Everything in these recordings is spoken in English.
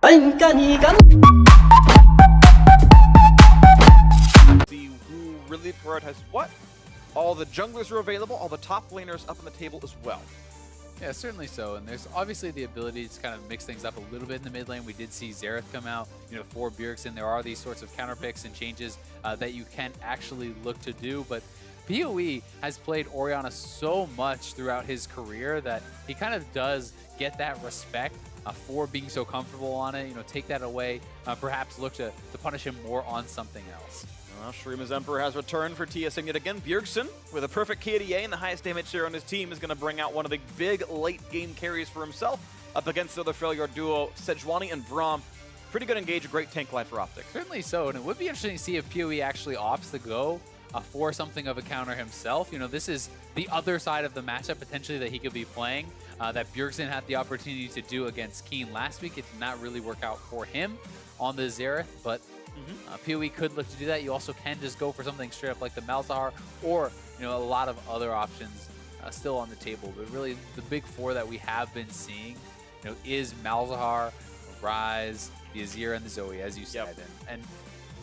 See who really prioritizes what. All the junglers are available, all the top laners up on the table as well. Yeah, certainly so. And there's obviously the ability to kind of mix things up a little bit in the mid lane. We did see Xerath come out, for Bjergsen. There are these sorts of counter picks and changes that you can actually look to do. But PoE has played Orianna so much throughout his career that he kind of does get that respect for being so comfortable on it. Take that away, perhaps look to punish him more on something else. Well, Shurima's Emperor has returned for TSM yet again. Bjergsen, with a perfect KDA and the highest damage share on his team, is going to bring out one of the big late-game carries for himself up against the other failure duo, Sejuani and Braum. Pretty good engage, a great tank life for OpTic. Certainly so, and it would be interesting to see if PoE actually opts to go for something of a counter himself. This is the other side of the matchup potentially that he could be playing, that Bjergsen had the opportunity to do against Keen last week. It did not really work out for him on the Xerath, but PoE could look to do that. You also can just go for something straight up like the Malzahar, or a lot of other options still on the table. But really, the big four that we have been seeing, is Malzahar, Ryze, the Azir, and the Zoe, as you said, and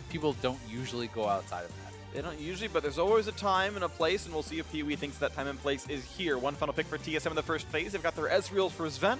people don't usually go outside of that. They don't usually, but there's always a time and a place, and we'll see if PoE thinks that time and place is here. One final pick for TSM in the first phase. They've got their Ezreals for Sven.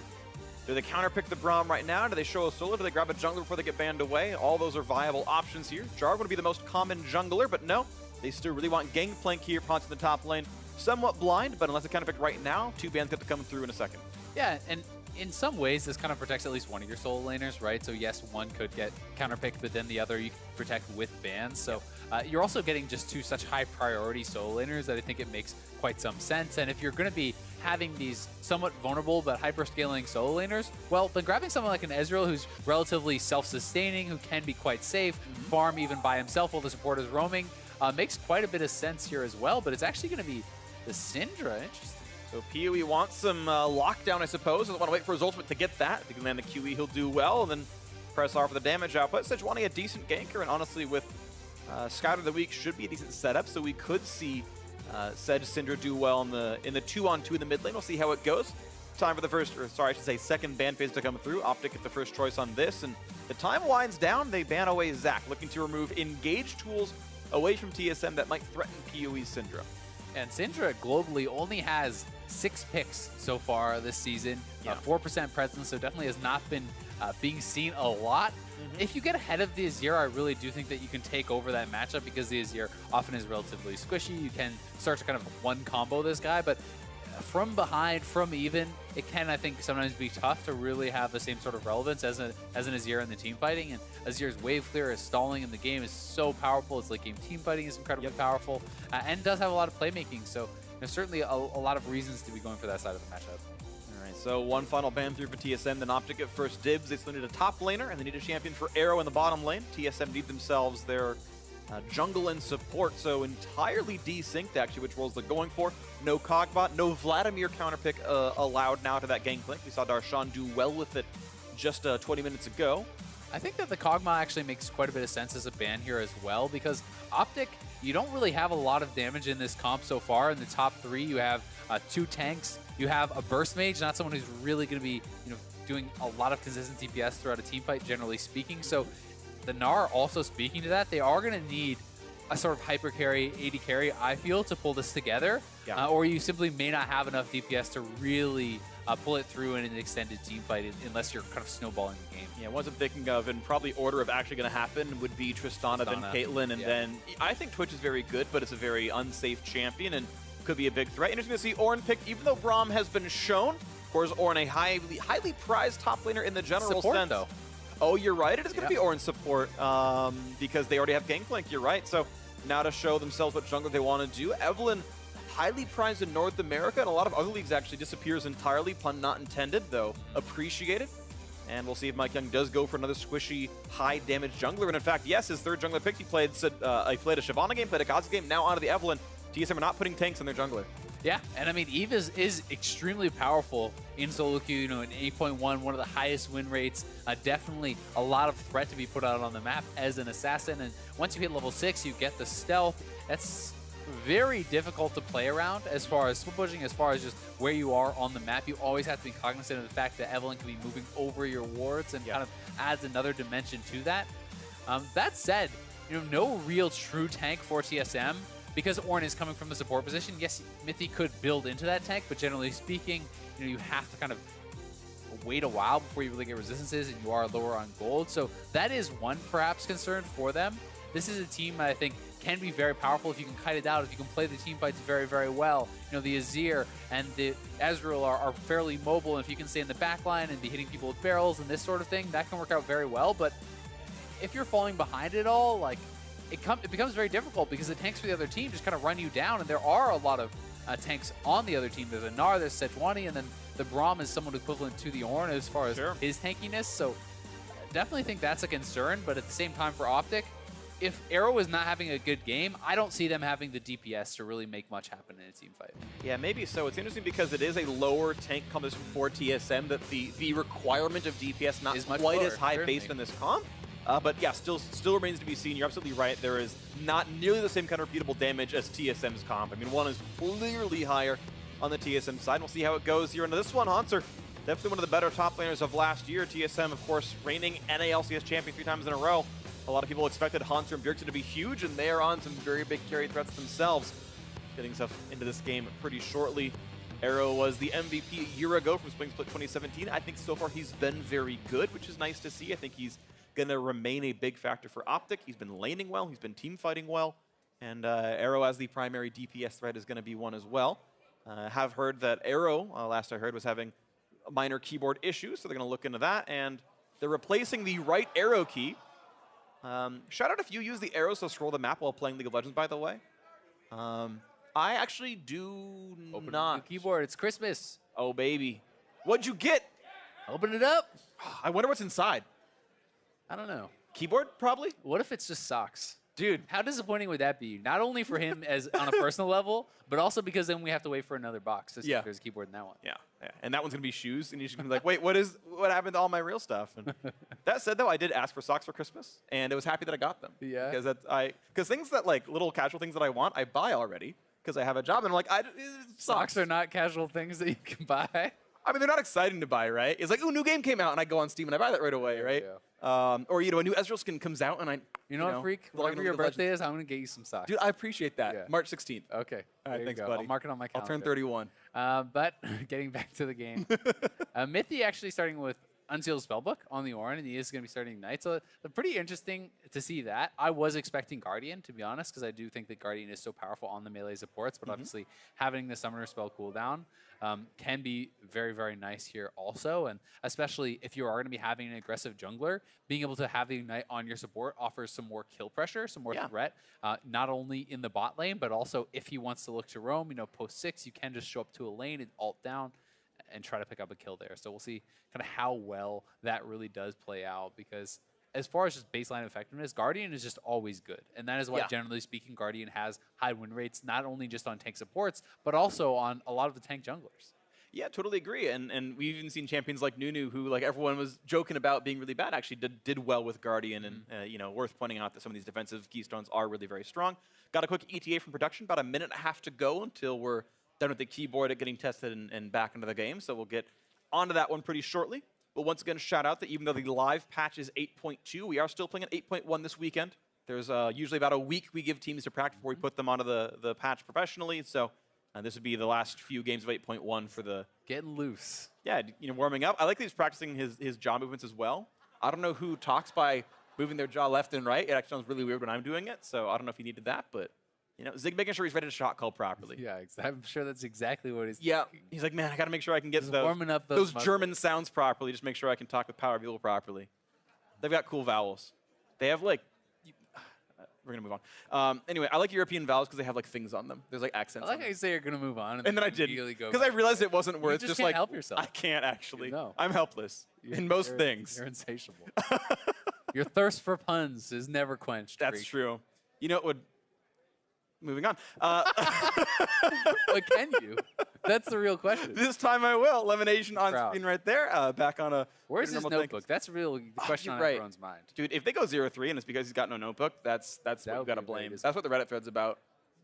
Do they counterpick the Braum right now? Do they show a solo? Do they grab a jungler before they get banned away? All those are viable options here. Jarvan would be the most common jungler, but no. They still really want Gangplank here, Ponce in the top lane. Somewhat blind, but unless they counterpick right now, two bans get to come through in a second. Yeah, and in some ways, this kind of protects at least one of your solo laners, right? So yes, one could get counterpicked, but then the other you can protect with bans. So you're also getting just two such high priority solo laners that I think it makes quite some sense. And if you're going to be having these somewhat vulnerable but hyper-scaling solo laners, well, then grabbing someone like an Ezreal who's relatively self-sustaining, who can be quite safe, farm even by himself while the support is roaming, makes quite a bit of sense here as well. But it's actually going to be the Syndra. Interesting. So PoE wants some lockdown, I suppose. Doesn't want to wait for his ultimate to get that. If he can land the QE, he'll do well, and then press R for the damage output. Sejuani a decent ganker, and honestly, with Scout of the Week, should be a decent setup. So we could see Sej Syndra do well in the 2-on-2 in the mid lane. We'll see how it goes. Time for the first, or sorry, I should say second ban phase to come through. OpTic get the first choice on this, and the time winds down. They ban away Zac, looking to remove engage tools away from TSM that might threaten PoE's Syndra. And Syndra globally only has 6 picks so far this season, 4% presence, so definitely has not been being seen a lot. If you get ahead of the Azir, I really do think that you can take over that matchup because the Azir often is relatively squishy. You can start to kind of one combo this guy, but from behind, from even, it can, I think, sometimes be tough to really have the same sort of relevance as an Azir in the team fighting. And Azir's wave clear, his stalling in the game is so powerful. His late game team fighting is incredibly powerful, and does have a lot of playmaking. So there's certainly a lot of reasons to be going for that side of the matchup. All right, so one final ban through for TSM, then OpTic get first dibs. They still need a top laner, and they need a champion for Arrow in the bottom lane. TSM need themselves their jungle and support, so entirely desynced actually, which roles they're going for. No Cogbot, no Vladimir counterpick allowed now to that Gangplank. We saw Darshan do well with it just 20 minutes ago. I think that the Kog'Maw actually makes quite a bit of sense as a ban here as well, because OpTic, you don't really have a lot of damage in this comp so far. In the top 3, you have 2 tanks, you have a burst mage, not someone who's really going to be doing a lot of consistent DPS throughout a team fight, generally speaking. So the Gnar also speaking to that, they are going to need a sort of hyper carry, AD carry, I feel, to pull this together. Or you simply may not have enough DPS to really pull it through in an extended team fight unless you're kind of snowballing the game. Yeah, what I'm thinking of, and probably order of actually going to happen, would be Tristana, then Caitlyn, and then I think Twitch is very good, but it's a very unsafe champion and could be a big threat. Interesting to see Ornn picked, even though Braum has been shown. Of course, Ornn, a highly prized top laner in the general support, sense. Though. Oh, you're right. It is going to be Ornn support because they already have Gangplank. You're right. So now to show themselves what jungler they want to do. Evelynn, highly prized in North America, and a lot of other leagues actually disappears entirely. Pun not intended, though appreciated. And we'll see if Mike Young does go for another squishy, high-damage jungler. And in fact, yes, his third jungler pick, he played a Shyvana game, played a Kaza game, now onto the Evelynn. TSM are not putting tanks on their jungler. Yeah, and I mean, Eve is extremely powerful in solo queue, an 8.1, one of the highest win rates. Definitely a lot of threat to be put out on the map as an assassin. And once you hit level 6, you get the stealth. That's very difficult to play around as far as split pushing, as far as just where you are on the map. You always have to be cognizant of the fact that Evelyn can be moving over your wards and kind of adds another dimension to that. That said, no real true tank for TSM because Ornn is coming from the support position. Yes, Mithy could build into that tank, but generally speaking, you have to kind of wait a while before you really get resistances and you are lower on gold. So that is one perhaps concern for them. This is a team I think can be very powerful if you can kite it out, if you can play the team fights very, very well. The Azir and the Ezreal are fairly mobile, and if you can stay in the back line and be hitting people with barrels and this sort of thing, that can work out very well. But if you're falling behind it all, like it becomes very difficult because the tanks for the other team just kind of run you down, and there are a lot of tanks on the other team. There's a Gnar, there's Sejuani, and then the Braum is somewhat equivalent to the Ornn as far as his tankiness. So definitely think that's a concern, but at the same time for OpTic, if Arrow is not having a good game, I don't see them having the DPS to really make much happen in a team fight. Yeah, maybe so. It's interesting because it is a lower tank composition for TSM, that the requirement of DPS not quite as high based on this comp. But yeah, still remains to be seen. You're absolutely right. There is not nearly the same kind of repeatable damage as TSM's comp. I mean, one is clearly higher on the TSM side. We'll see how it goes here into this one. Hauntzer, definitely one of the better top laners of last year. TSM, of course, reigning NA/LCS champion 3 times in a row. A lot of people expected Hauntzer and Bjergsen to be huge, and they are on some very big carry threats themselves. Getting stuff into this game pretty shortly. Arrow was the MVP a year ago from Spring Split 2017. I think so far he's been very good, which is nice to see. I think he's going to remain a big factor for OpTic. He's been laning well, he's been team fighting well, and Arrow as the primary DPS threat is going to be one as well. Have heard that Arrow, last I heard, was having minor keyboard issues, so they're going to look into that, and they're replacing the right arrow key. Shout out if you use the arrows to scroll the map while playing League of Legends, by the way. I actually do Open not. The keyboard, it's Christmas. Oh, baby. What'd you get? Open it up. I wonder what's inside. I don't know. Keyboard, probably? What if it's just socks? Dude. How disappointing would that be? Not only for him as on a personal level, but also because then we have to wait for another box to see if there's a keyboard in that one. Yeah. And that one's going to be shoes, and you're just going to be like, wait, what happened to all my real stuff? And that said, though, I did ask for socks for Christmas, and I was happy that I got them. Yeah. Because things that, like, little casual things that I want, I buy already, because I have a job, and I'm like, socks are not casual things that you can buy. I mean, they're not exciting to buy, right? It's like, ooh, new game came out, and I go on Steam and I buy that right away, right? Yeah. Or, a new Ezreal skin comes out, and I, you know what, Freak? Whatever your birthday is, I'm going to get you some socks. Dude, I appreciate that. Yeah. March 16th. Okay. All right, thanks, buddy. I'll mark it on my calendar. I'll turn 31. But getting back to the game, Mithy actually starting with Unsealed Spellbook on the Ornn, and he is going to be starting Knight. So it's pretty interesting to see that. I was expecting Guardian, to be honest, because I do think that Guardian is so powerful on the melee supports, but obviously having the Summoner spell cooldown can be very, very nice here also. And especially if you are going to be having an aggressive jungler, being able to have the Ignite on your support offers some more kill pressure, some more threat, not only in the bot lane, but also if he wants to look to roam, post 6, you can just show up to a lane and ult down and try to pick up a kill there. So we'll see kind of how well that really does play out, because as far as just baseline effectiveness, Guardian is just always good. And that is why, generally speaking, Guardian has high win rates, not only just on tank supports, but also on a lot of the tank junglers. Yeah, totally agree. And we've even seen champions like Nunu, who like everyone was joking about being really bad, actually did well with Guardian. And worth pointing out that some of these defensive keystones are really very strong. Got a quick ETA from production, about a minute and a half to go until we're done with the keyboard at getting tested and back into the game. So we'll get onto that one pretty shortly. But once again, shout out that even though the live patch is 8.2, we are still playing at 8.1 this weekend. There's usually about a week we give teams to practice before we put them onto the patch professionally. So this would be the last few games of 8.1 for the... Getting loose. Yeah, warming up. I like that he's practicing his jaw movements as well. I don't know who talks by moving their jaw left and right. It actually sounds really weird when I'm doing it. So I don't know if he needed that, but... Zig making sure he's ready to shot call properly. Yeah, I'm sure that's exactly what he's thinking. He's like, man, I got to make sure I can get warming up those German sounds properly. Just make sure I can talk with Power Buell properly. They've got cool vowels. They have like, we're going to move on. Anyway, I like European vowels because they have like things on them. There's like accents. I like how you say you're going to move on. And then I did. Because I realized it wasn't worth just like, help yourself. I can't actually. No. I'm helpless in most things. You're insatiable. Your thirst for puns is never quenched. That's true. You know what would... Moving on. But can you? That's the real question. This time I will. Lemonation on screen right there. Back on a... Where's his notebook? That's really the question on everyone's mind. Dude, if they go 0-3 and it's because he's got no notebook, that's what we've got to blame. That's what the Reddit thread's about.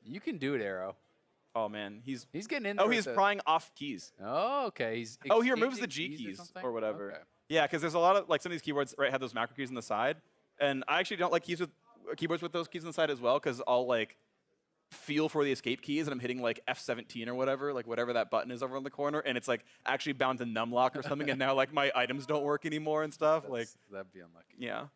You can do it, Arrow. Oh, man. He's getting in there. Oh, he's prying off keys. Oh, okay. He's he removes the G keys or whatever. Okay. Yeah, because there's a lot of, like, some of these keyboards, right, have those macro keys on the side. And I actually don't like keyboards with those keys on the side as well, because I'll, like, feel for the escape keys, and I'm hitting, like, F17 or whatever, like, whatever that button is over in the corner, and it's, like, actually bound to numlock or something, and now, like, my items don't work anymore and stuff. That'd be unlucky. Yeah.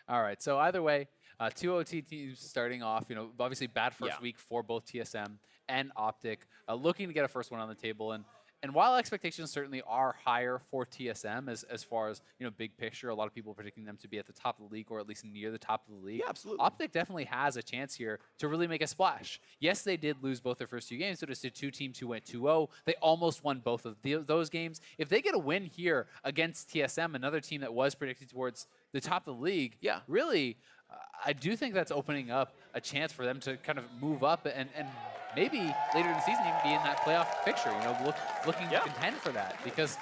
All right, so either way, two OT teams starting off, obviously bad first week for both TSM and OpTic, looking to get a first one on the table. And while expectations certainly are higher for TSM as far as, big picture, a lot of people predicting them to be at the top of the league or at least near the top of the league. Yeah, absolutely. OpTic definitely has a chance here to really make a splash. Yes, they did lose both their first 2 games, so it's the 2 teams who went 2-0. They almost won both of those games. If they get a win here against TSM, another team that was predicted towards the top of the league, really, I do think that's opening up a chance for them to kind of move up and maybe later in the season even be in that playoff picture, looking to contend for that, because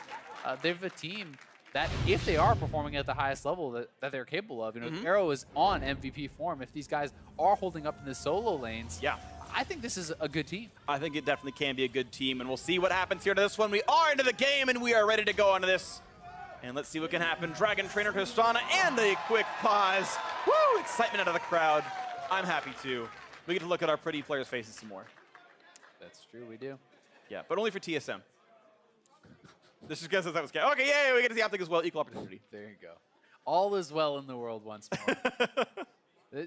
they're a team that, if they are performing at the highest level that they're capable of, Arrow is on MVP form. If these guys are holding up in the solo lanes, I think this is a good team. I think it definitely can be a good team, and we'll see what happens here to this one. We are into the game, and we are ready to go onto this. And let's see what can happen. Dragon Trainer Tristana, and a quick pause. Woo! Excitement out of the crowd. I'm happy too. We get to look at our pretty players' faces some more. That's true, we do. Yeah, but only for TSM. This is because that was okay. Yay! We get to see OpTic as well. Equal opportunity. There you go. All is well in the world once more.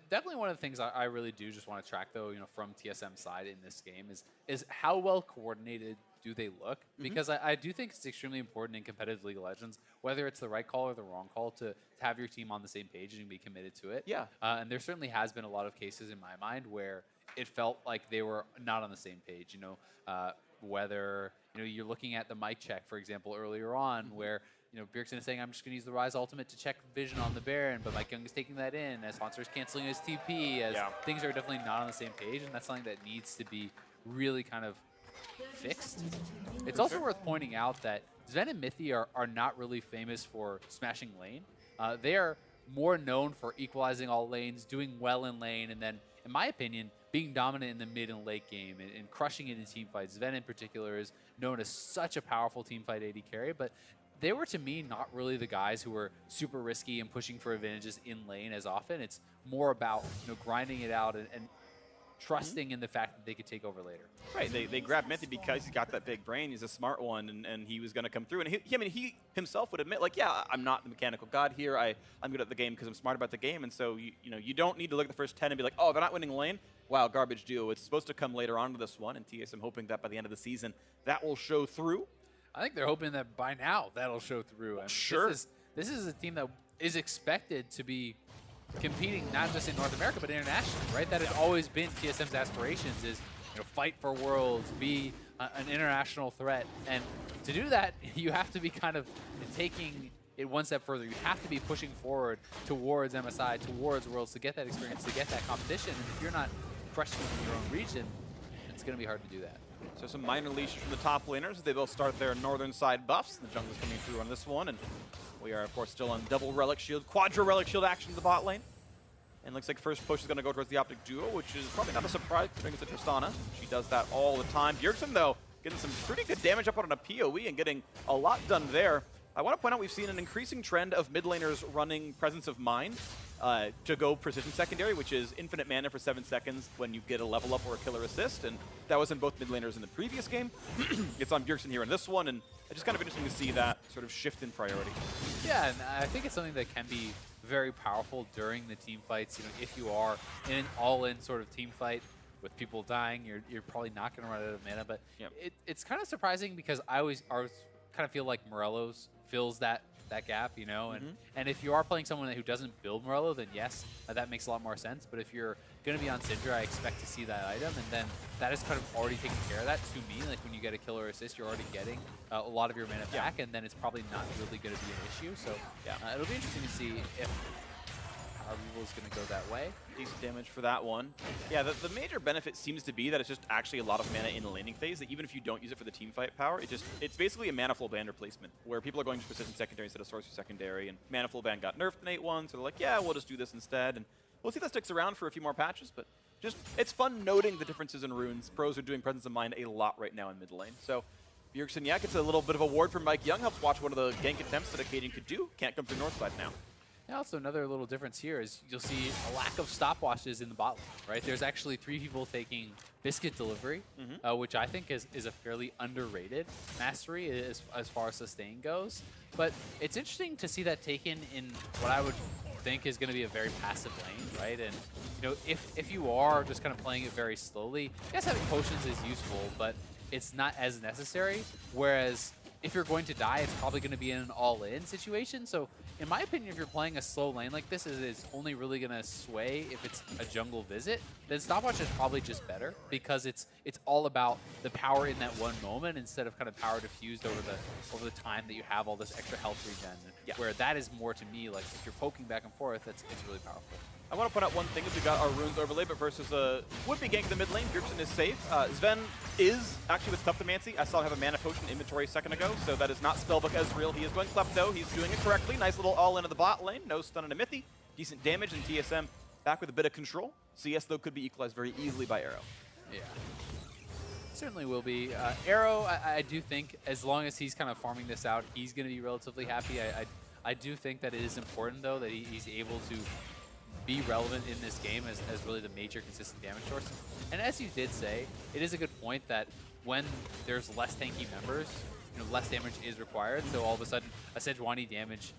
Definitely one of the things I really do just want to track, though, from TSM side in this game is how well coordinated do they look? Because I do think it's extremely important in competitive League of Legends, whether it's the right call or the wrong call, to have your team on the same page and be committed to it. Yeah. And there certainly has been a lot of cases in my mind where it felt like they were not on the same page. Whether you're looking at the mic check, for example, earlier on, where Bjergsen is saying, I'm just going to use the Rise Ultimate to check vision on the Baron, but Mike Young is taking that in as Sponsor is canceling his TP, as things are definitely not on the same page, and that's something that needs to be really kind of fixed. It's also worth pointing out that Zven and Mithy are not really famous for smashing lane. They are more known for equalizing all lanes, doing well in lane, and then, in my opinion, being dominant in the mid and late game and crushing it in team fights. Zven in particular is known as such a powerful team fight AD carry, but they were, to me, not really the guys who were super risky and pushing for advantages in lane as often. It's more about grinding it out and trusting in the fact that they could take over later. Right, they grabbed Mithy because he's got that big brain, he's a smart one, and he was going to come through. And he himself would admit, like, yeah, I'm not the mechanical god here, I'm good at the game because I'm smart about the game, and so you don't need to look at the first 10 and be like, oh, they're not winning lane? Wow, garbage duo. It's supposed to come later on to this one, and TSM hoping that by the end of the season, that will show through. I think they're hoping that by now that'll show through. I mean, sure. This is a team that is expected to be competing not just in North America, but internationally, right? That has always been TSM's aspirations, is fight for worlds, be an international threat. And to do that, you have to be kind of taking it one step further. You have to be pushing forward towards MSI, towards Worlds, to get that experience, to get that competition. And if you're not crushing in your own region, it's going to be hard to do that. So some minor leashes from the top laners. They both start their northern side buffs. The jungle's coming through on this one, and we are, of course, still on double Relic Shield, quadra Relic Shield action in the bot lane. And looks like first push is going to go towards the OpTic duo, which is probably not a surprise considering it's a Tristana. She does that all the time. Bjergsen, though, getting some pretty good damage up on a PoE and getting a lot done there. I want to point out we've seen an increasing trend of mid laners running Presence of Mind to go precision secondary, which is infinite mana for 7 seconds when you get a level up or a killer assist, and that was in both mid laners in the previous game. It's on Bjergsen here in this one, and it's just kind of interesting to see that sort of shift in priority. Yeah, and I think it's something that can be very powerful during the team fights. If you are in an all-in sort of team fight with people dying, you're probably not going to run out of mana, but it's kind of surprising because I always kind of feel like Morello's fills that gap, and if you are playing someone who doesn't build Morello, then yes, that makes a lot more sense. But if you're going to be on Syndra, I expect to see that item, and then that is kind of already taking care of that to me. Like when you get a killer assist, you're already getting a lot of your mana back, and then it's probably not really going to be an issue. So it'll be interesting to see if our Revo is going to go that way. Decent damage for that one. Yeah, the major benefit seems to be that it's just actually a lot of mana in the laning phase, that even if you don't use it for the team fight power, it's basically a mana flow band replacement, where people are going to precision secondary instead of sorcery secondary, and mana flow band got nerfed in 8.1, so they're like, yeah, we'll just do this instead. And we'll see if that sticks around for a few more patches, but just, it's fun noting the differences in runes. Pros are doing Presence of Mind a lot right now in mid lane. So Bjergsen, yeah, gets a little bit of a ward from Mike Young, helps watch one of the gank attempts that Acadian could do. Can't come through north side now. Yeah, also another little difference here is you'll see a lack of stopwatches in the bot lane, right? There's actually 3 people taking Biscuit Delivery, which I think is a fairly underrated mastery as far as sustain goes. But it's interesting to see that taken in what I would think is going to be a very passive lane, right? And you know, if you are just kind of playing it very slowly, yes, having potions is useful, but it's not as necessary. Whereas if you're going to die, it's probably going to be in an all-in situation. So in my opinion, if you're playing a slow lane like this, it's only really going to sway if it's a jungle visit. Then stopwatch is probably just better because it's all about the power in that one moment instead of kind of power diffused over the time that you have all this extra health regen. Yeah. Where that is more to me like if you're poking back and forth, it's really powerful. I want to point out one thing is we got our runes overlay, but versus a would-be gank in the mid lane, Bjergsen is safe. Sven is actually with Kleptomancy. I saw him have a mana potion inventory a second ago, so that is not Spellbook Ezreal. He is going Klepto. He's doing it correctly. Nice little all-in of the bot lane. No stun and a Mythy. Decent damage, and TSM back with a bit of control. CS, though, could be equalized very easily by Arrow. Yeah. Certainly will be. Arrow, I do think, as long as he's kind of farming this out, he's going to be relatively happy. I do think that it is important, though, that he's able to be relevant in this game as really the major consistent damage source. And as you did say, it is a good point that when there's less tanky members, you know, less damage is required. So all of a sudden, a Sejuani damage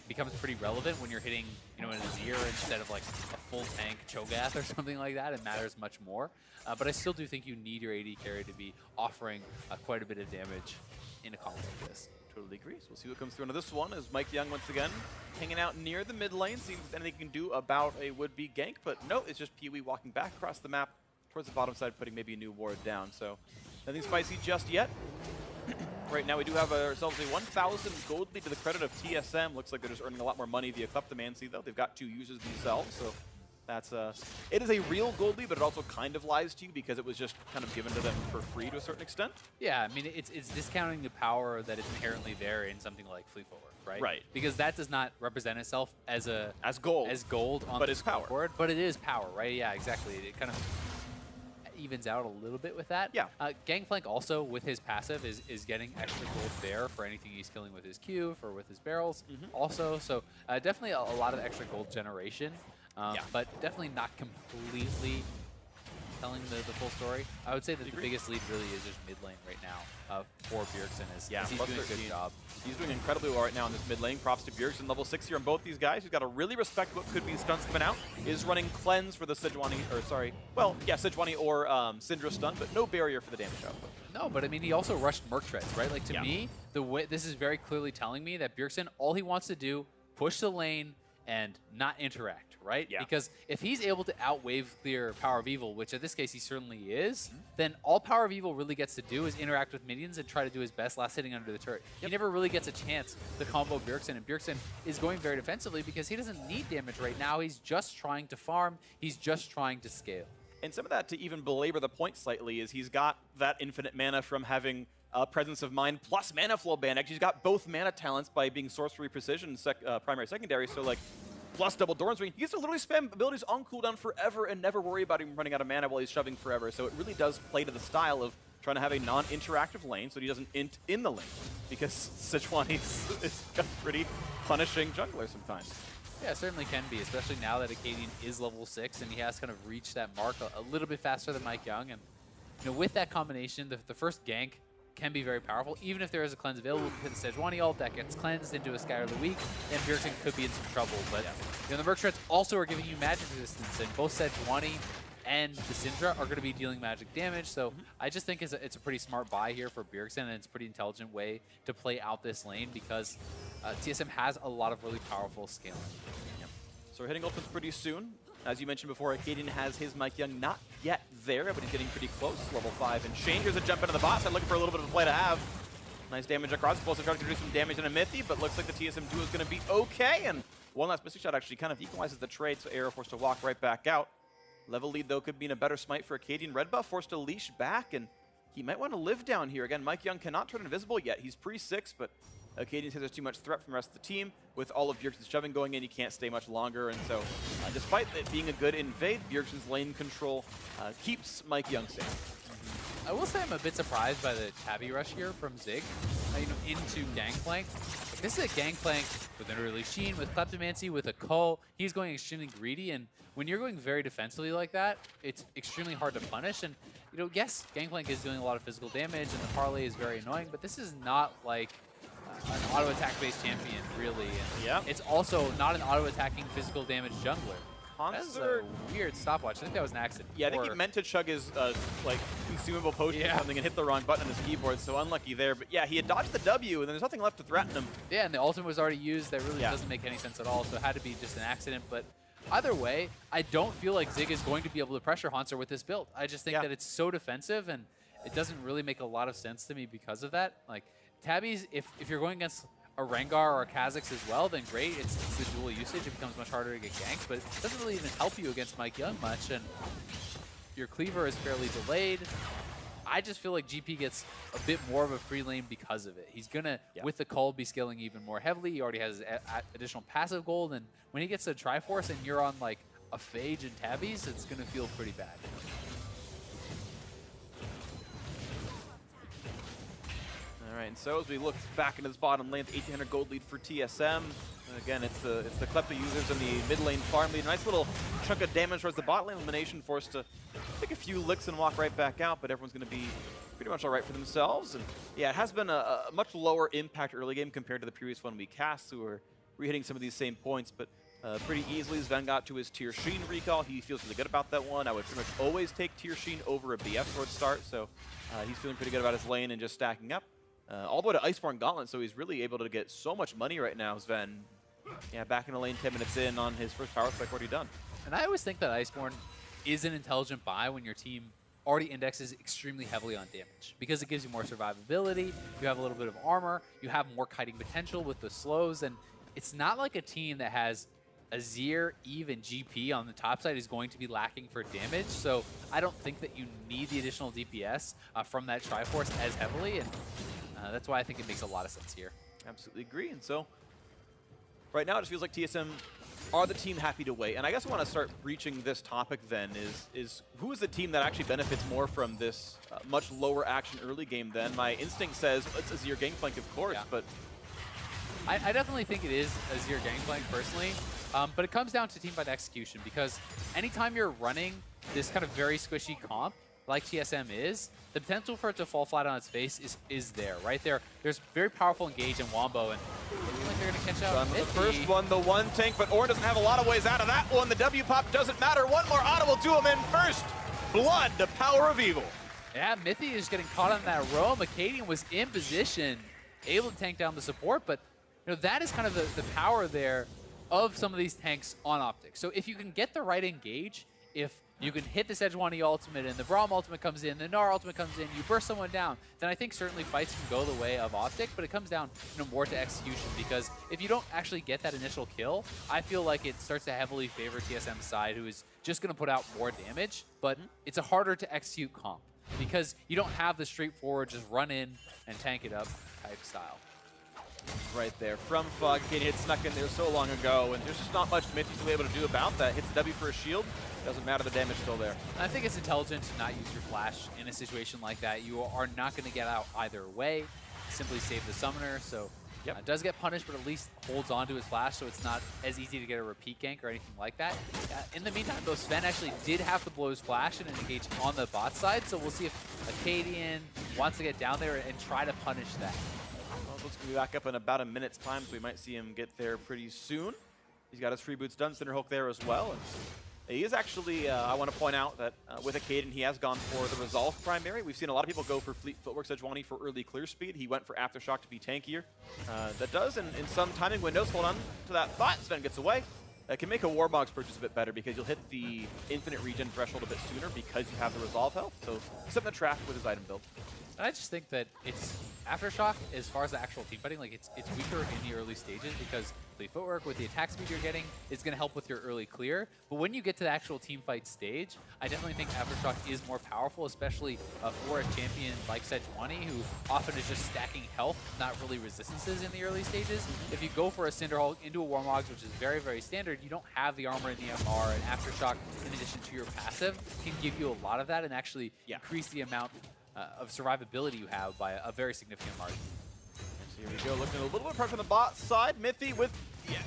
becomes pretty relevant when you're hitting, you know, an Azir instead of like a full tank Cho'Gath or something like that. It matters much more. But I still do think you need your AD carry to be offering quite a bit of damage in a combo like this. Totally agree. So we'll see what comes through into this one as Mike Young once again hanging out near the mid lane, seeing if there's anything he can do about a would-be gank. But no, it's just Pee-wee walking back across the map towards the bottom side, putting maybe a new ward down. So nothing spicy just yet. Right now we do have ourselves a 1,000 gold lead to the credit of TSM. Looks like they're just earning a lot more money via Kleptomancy, though. They've got 2 users themselves, so that's it is a real gold lead, but it also kind of lies to you because it was just kind of given to them for free to a certain extent. Yeah, I mean, it's discounting the power that is inherently there in something like Fleet Forward, right? Right. Because that does not represent itself as gold on but the it's power. board, but it is power, right? Yeah, exactly. It kind of evens out a little bit with that. Yeah. Gangplank also with his passive is getting extra gold there for anything he's killing with his Q, for with his barrels also. So definitely a lot of extra gold generation. But definitely not completely telling the full story. I would say that the biggest lead really is just mid lane right now for Bjergsen as he's doing a good job. He's doing incredibly well right now in this mid lane. Props to Bjergsen, level 6 here on both these guys. He's got to really respect what could be stunts coming out. Is running Cleanse for the Sejuani, or sorry, well, yeah, Sejuani or Syndra stun, but no barrier for the damage output. No, but I mean, he also rushed Merc Treads, right? Like to me, the way this is very clearly telling me that Bjergsen, all he wants to do, push the lane and not interact, right? Yeah. Because if he's able to outwave clear Power of Evil, which in this case he certainly is, then all Power of Evil really gets to do is interact with minions and try to do his best last hitting under the turret. He never really gets a chance to combo Bjergsen, and Bjergsen is going very defensively because he doesn't need damage right now. He's just trying to farm. He's just trying to scale. And some of that, to even belabor the point slightly, is he's got that infinite mana from having Presence of Mind plus Mana Flow ban. Actually, he's got both mana talents by being Sorcery, Precision, Primary, Secondary, so like plus double Doran's Ring. He gets to literally spam abilities on cooldown forever and never worry about him running out of mana while he's shoving forever. So it really does play to the style of trying to have a non-interactive lane so he doesn't int in the lane, because Sejuani is a pretty punishing jungler sometimes. Yeah, it certainly can be, especially now that Acadian is level 6 and he has kind of reached that mark a little bit faster than Mike Young. And you know, with that combination, the first gank can be very powerful, even if there is a cleanse available because the Sejuani ult that gets cleansed into a Sky of the Weak, then Bjergsen could be in some trouble. But you know, the Merc Treads also are giving you magic resistance, and both Sejuani and the Syndra are going to be dealing magic damage. So I just think it's a pretty smart buy here for Bjergsen, and it's a pretty intelligent way to play out this lane because TSM has a lot of really powerful scaling. So we're hitting ultimates pretty soon. As you mentioned before, Acadian has his Mike Young not yet there, but he's getting pretty close, level 5. And Shane, here's a jump into the bot side, looking for a little bit of a play to have. Nice damage across. He's also trying to do some damage in a Mythy, but looks like the TSM duo is going to be okay. And one last Mystic Shot actually kind of equalizes the trade, so Arrow forced to walk right back out. Level lead, though, could be in a better smite for Acadian. Red buff forced to leash back, and he might want to live down here. Again, Mike Young cannot turn invisible yet. He's pre-6, but Cadian says there's too much threat from the rest of the team. With all of Bjergsen's shoving going in, he can't stay much longer. And so, despite it being a good invade, Bjergsen's lane control keeps Mike Young safe. I will say I'm a bit surprised by the tabby rush here from Zig, into Gangplank. This is a Gangplank with an early Sheen, with Kleptomancy, with a Ko. He's going extremely greedy, and when you're going very defensively like that, it's extremely hard to punish. And yes, Gangplank is doing a lot of physical damage, and the parlay is very annoying, but this is not like an auto attack based champion, really. And it's also not an auto attacking physical damage jungler. That's a weird stopwatch. I think that was an accident. Yeah, I think he meant to chug his like consumable potion or something and hit the wrong button on his keyboard, so unlucky there. But yeah, he had dodged the W, and then there's nothing left to threaten him. Yeah, and the ultimate was already used. That really doesn't make any sense at all, so it had to be just an accident. But either way, I don't feel like Zig is going to be able to pressure Hanser with this build. I just think that it's so defensive, and it doesn't really make a lot of sense to me because of that. Like, tabbies, if you're going against a Rengar or a Kha'Zix as well, then great. It's the dual usage. It becomes much harder to get ganked, but it doesn't really even help you against Mike Young much, and your cleaver is fairly delayed. I just feel like GP gets a bit more of a free lane because of it. He's going to, with the Cull, be scaling even more heavily. He already has additional passive gold, and when he gets to Triforce and you're on like a Phage and tabbies, it's going to feel pretty bad. All right, and so as we look back into this bottom lane, the 1,800 gold lead for TSM. Again, it's the Klepto users in the mid lane farm lead. Nice little chunk of damage towards the bot lane. Elimination forced to take a few licks and walk right back out, but everyone's going to be pretty much all right for themselves. And yeah, it has been a much lower impact early game compared to the previous one we cast, who were re-hitting some of these same points, but pretty easily Sven got to his Tier Sheen recall. He feels really good about that one. I would pretty much always take Tier Sheen over a BF sword start, so he's feeling pretty good about his lane and just stacking up. All the way to Iceborne Gauntlet, so he's really able to get so much money right now, Sven. Yeah, back in the lane 10 minutes in on his first power spike already done. And I always think that Iceborne is an intelligent buy when your team already indexes extremely heavily on damage, because it gives you more survivability, you have a little bit of armor, you have more kiting potential with the slows, and it's not like a team that has Azir, Eve, and GP on the top side is going to be lacking for damage, so I don't think that you need the additional DPS from that Triforce as heavily, and that's why I think it makes a lot of sense here. Absolutely agree. And so right now it just feels like TSM are the team happy to wait. And I guess I want to start breaching this topic then is who is the team that actually benefits more from this much lower action early game then? My instinct says it's Azir Gangplank, of course, but I definitely think it is Azir Gangplank personally, but it comes down to team fight execution, because anytime you're running this kind of very squishy comp like TSM is, the potential for it to fall flat on its face is there, right there. There's very powerful engage in Wombo, and I feel like they're going to catch out. The first one, the one tank, but Ornn doesn't have a lot of ways out of that one. The W pop doesn't matter. One more auto will do him in first. Blood, the power of evil. Yeah, Mithy is getting caught on that roam. Acadian was in position, able to tank down the support, but that is kind of the power there of some of these tanks on OpTic. So if you can get the right engage, if you can hit the Sejuani ultimate and the Braum ultimate comes in, the Gnar ultimate comes in, you burst someone down, then I think certainly fights can go the way of OpTic, but it comes down more to execution, because if you don't actually get that initial kill, I feel like it starts to heavily favor TSM's side, who is just going to put out more damage, but it's a harder to execute comp, because you don't have the straightforward just run in and tank it up type style. Right there from Fog. He had snuck in there so long ago, and there's just not much Mithy's able to do about that. Hits the W for a shield. Doesn't matter, the damage still there. I think it's intelligent to not use your flash in a situation like that. You are not going to get out either way. Simply save the summoner, so it does get punished, but at least holds on to his flash, so it's not as easy to get a repeat gank or anything like that. In the meantime, though, Sven actually did have to blow his flash and engage on the bot side, so we'll see if Acadian wants to get down there and try to punish that. Well, it's going to be back up in about a minute's time, so we might see him get there pretty soon. He's got his free boots done, Cinderhulk there as well. And he is actually, I want to point out that with Acadian, he has gone for the Resolve primary. We've seen a lot of people go for Fleet Footwork Sejuani for early clear speed. He went for Aftershock to be tankier. That does, in some timing windows, hold on to that thought. Sven gets away. That can make a Warmog's purchase a bit better, because you'll hit the infinite regen threshold a bit sooner because you have the Resolve health. So, something to track with his item build. I just think that it's Aftershock, as far as the actual team fighting, like it's weaker in the early stages because the footwork with the attack speed you're getting is going to help with your early clear. But when you get to the actual team fight stage, I definitely think Aftershock is more powerful, especially for a champion like Sejuani, who often is just stacking health, not really resistances in the early stages. If you go for a Cinderhulk into a Warmogs, which is very, very standard, you don't have the armor in the MR, and Aftershock, in addition to your passive, can give you a lot of that and actually increase the amount of survivability you have by a very significant margin. And so here we go, looking at a little bit of pressure on the bot side. Mithy with,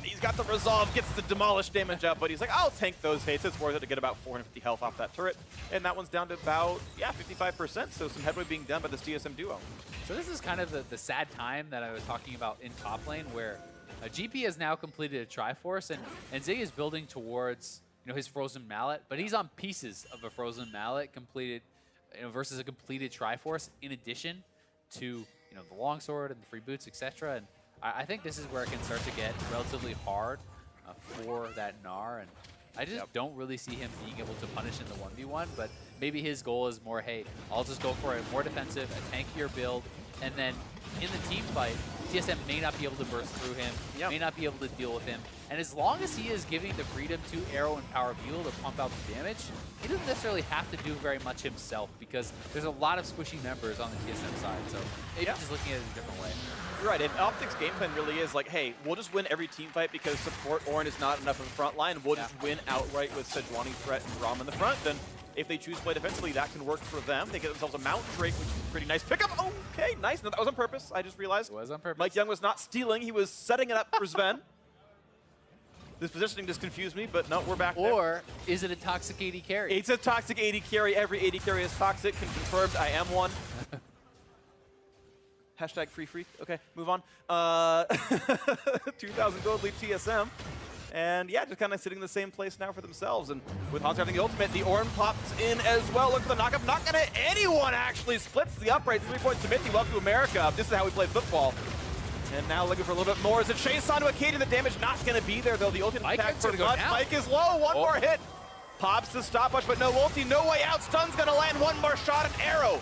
he's got the resolve, gets the demolish damage out, but he's like, I'll tank those hits. It's worth it to get about 450 health off that turret. And that one's down to about, 55%, so some headway being done by this TSM duo. So this is kind of the sad time that I was talking about in top lane, where GP has now completed a Triforce, and Zig is building towards his Frozen Mallet, but he's on pieces of a Frozen Mallet completed versus a completed Triforce, in addition to the longsword and the free boots, etc. And I think this is where it can start to get relatively hard for that Gnar, and I just don't really see him being able to punish in the 1v1, but maybe his goal is more, hey, I'll just go for a more defensive, a tankier build, and then in the team fight, TSM may not be able to burst through him, may not be able to deal with him, and as long as he is giving the freedom to Arrow and Power Beetle to pump out the damage, he doesn't necessarily have to do very much himself, because there's a lot of squishy members on the TSM side, so maybe just looking at it a different way. You're right, if OpTic's game plan really is like, hey, we'll just win every team fight because support Orin is not enough in the front line, we'll just win outright with Sejuani, Threat, and Rom in the front, then if they choose to play defensively, that can work for them. They get themselves a Mount Drake, which is a pretty nice pickup. Okay, nice. No, that was on purpose. I just realized. It was on purpose. Mike Young was not stealing. He was setting it up for Sven. This positioning just confused me, but no, we're back there. Or is it a toxic AD carry? It's a toxic AD carry. Every AD carry is toxic. Confirmed. I am one. Hashtag free freak. Okay, move on. 2,000 gold lead TSM. And yeah, just kind of sitting in the same place now for themselves. And with Hans having the ultimate, the Ornn pops in as well. Look for the knockup. Not going to hit anyone, actually. Splits the upright. 3 points to Mithy. Welcome to America. This is how we play football. And now looking for a little bit more. Is it chase onto Acadian? The damage not going to be there, though. The ultimate attack for Mud. Mike is low. One more hit. Pops the stopwatch, but no ulti. No way out. Stun's going to land. One more shot. An arrow.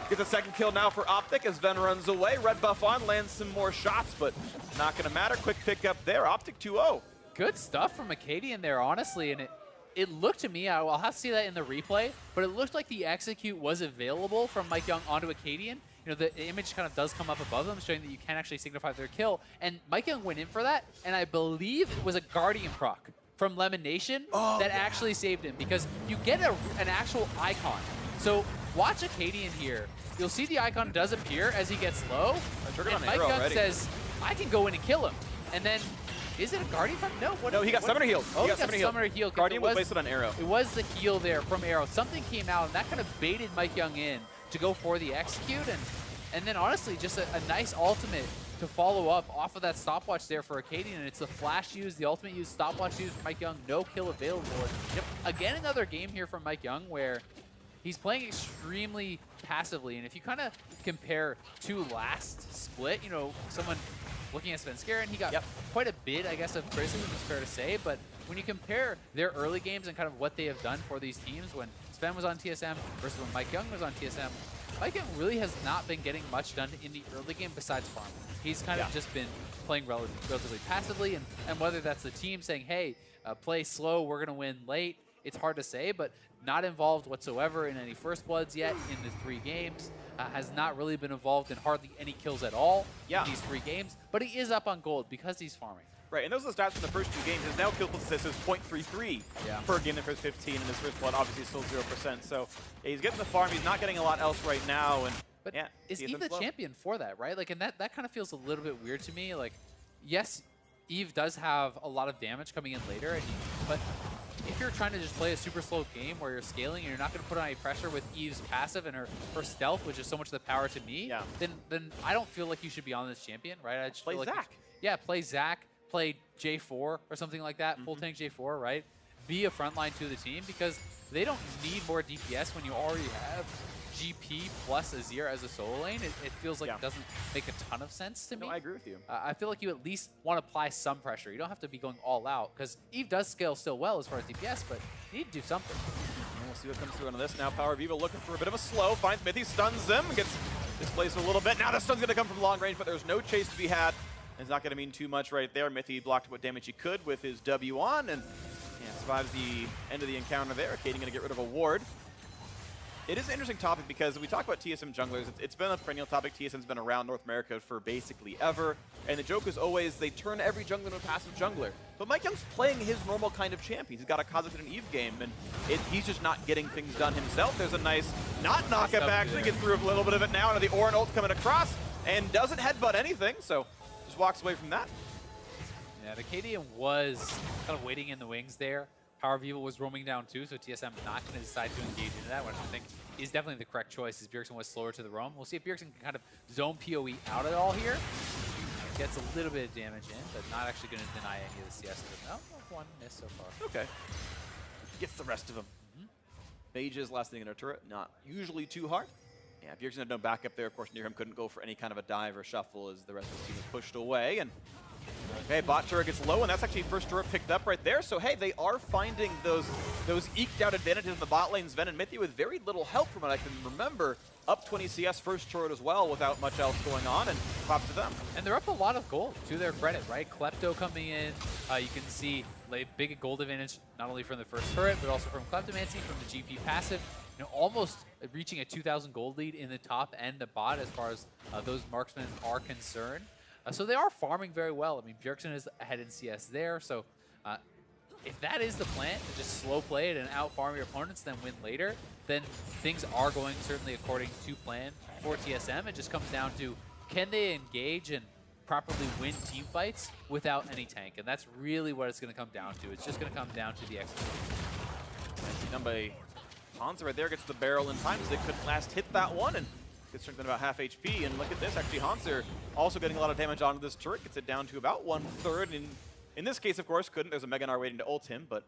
Gets a second kill now for OpTic as Ven runs away. Red buff on. Lands some more shots, but not going to matter. Quick pick up there. OpTic 2-0. Good stuff from Acadian there, honestly, and it looked to me, I'll have to see that in the replay, but it looked like the execute was available from Mike Young onto Acadian. The image kind of does come up above them, showing that you can actually signify their kill, and Mike Young went in for that, and I believe it was a Guardian proc from Lemon Nation that actually saved him, because you get an actual icon. So watch Acadian here. You'll see the icon does appear as he gets low, and Mike Young says, I can go in and kill him, and then is it a Guardian from? No, he got Summoner healed. Oh, he got Summoner healed. Guardian was wasted on Arrow. It was the heal there from Arrow. Something came out, and that kind of baited Mike Young in to go for the execute, and then honestly, just a nice ultimate to follow up off of that stopwatch there for Acadian, and it's the flash use, the ultimate use, stopwatch use for Mike Young, no kill available. Again, another game here from Mike Young where he's playing extremely passively, and if you kind of compare to last split, someone looking at Sven Skaren, he got quite a bit, I guess, of criticism, it's fair to say, but when you compare their early games and kind of what they have done for these teams, when Sven was on TSM versus when Mike Young was on TSM, Mike Young really has not been getting much done in the early game besides farm. He's kind of just been playing relatively passively, and whether that's the team saying, hey, play slow, we're going to win late, it's hard to say, but not involved whatsoever in any First Bloods yet in the 3 games. Has not really been involved in hardly any kills at all in these 3 games, but he is up on gold because he's farming. Right, and those are the stats from the first 2 games. His now kill assist is 0.33 per game in the first 15, and his first blood obviously still 0%. So he's getting the farm. He's not getting a lot else right now. But is Eve the champion for that, right? Like, and that kind of feels a little bit weird to me. Like, yes, Eve does have a lot of damage coming in later, but if you're trying to just play a super slow game where you're scaling and you're not going to put on any pressure with Eve's passive and her stealth, which is so much of the power to me, then I don't feel like you should be on this champion, right? I just play feel like Zac. Play Zac, play J4 or something like that, full tank J4, right? Be a frontline to the team because they don't need more DPS when you already have GP plus Azir as a solo lane. It feels like it doesn't make a ton of sense to me. No, I agree with you. I feel like you at least want to apply some pressure. You don't have to be going all out because Eve does scale still well as far as DPS, but you need to do something. And we'll see what comes through on this now. Power Viva looking for a bit of a slow. Finds Mithy, stuns him, gets displaced a little bit. Now the stun's going to come from long range, but there's no chase to be had. It's not going to mean too much right there. Mithy blocked what damage he could with his W on, and survives the end of the encounter there. Katie going to get rid of a ward. It is an interesting topic because we talk about TSM junglers. It's been a perennial topic. TSM's been around North America for basically ever. And the joke is always they turn every jungler into a passive jungler. But Mike Young's playing his normal kind of champion. He's got a Kha'Zix and an Eve game, and he's just not getting things done himself. There's a nice not knock-up actually. Gets through a little bit of it now. And the Orin ult coming across and doesn't headbutt anything. So just walks away from that. Yeah, the KDM was kind of waiting in the wings there. Power of Evil was roaming down too, so TSM not going to decide to engage into that, which I think is definitely the correct choice, as Bjergsen was slower to the roam. We'll see if Bjergsen can kind of zone PoE out at all here. Gets a little bit of damage in, but not actually going to deny any of the CS. No, one miss so far. Okay. Gets the rest of them. Mages last thing in a turret, not usually too hard. Yeah, Bjergsen had no backup there. Of course, near him couldn't go for any kind of a dive or shuffle as the rest of his team was pushed away. And okay, bot turret gets low, and that's actually first turret picked up right there. So hey, they are finding those eked out advantages in the bot lane. Sven and Mithy with very little help from what I can remember. Up 20 CS first turret as well without much else going on, and props to them. And they're up a lot of gold to their credit, right? Klepto coming in. You can see big gold advantage not only from the first turret, but also from Kleptomancy, from the GP passive. You know, almost reaching a 2,000 gold lead in the top and the bot as far as those marksmen are concerned. So they are farming very well. I mean, Bjergsen is ahead in CS there. So if that is the plan, to just slow play it and out-farm your opponents, then win later, then things are going certainly according to plan for TSM. It just comes down to, can they engage and properly win team fights without any tank? And that's really what it's going to come down to. It's just going to come down to the execution. Done by Hansa right there, gets the barrel in time, so they couldn't last hit that one, and gets strengthened about half HP. And look at this, actually Hanser also getting a lot of damage onto this turret, gets it down to about 1/3. And in this case, of course, there's a Mega Gnar waiting to ult him, but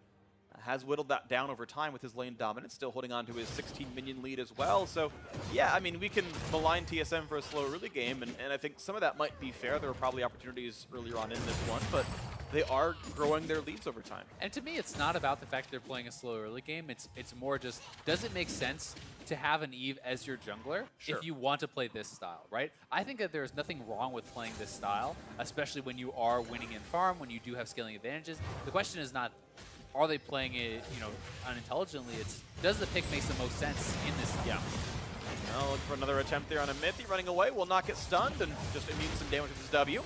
has whittled that down over time with his lane dominance, still holding on to his 16 minion lead as well. So yeah, I mean, we can malign TSM for a slow early game, and I think some of that might be fair. There were probably opportunities earlier on in this one, but they are growing their leads over time. And to me, it's not about the fact they're playing a slow early game. It's more just, does it make sense to have an Eve as your jungler if you want to play this style, right? I think that there's nothing wrong with playing this style, especially when you are winning in farm, when you do have scaling advantages. The question is not, are they playing it, unintelligently? It's, does the pick make the most sense in this style? Yeah. Well, look for another attempt there on a Mithy running away. Will not get stunned and just immune some damage with his W.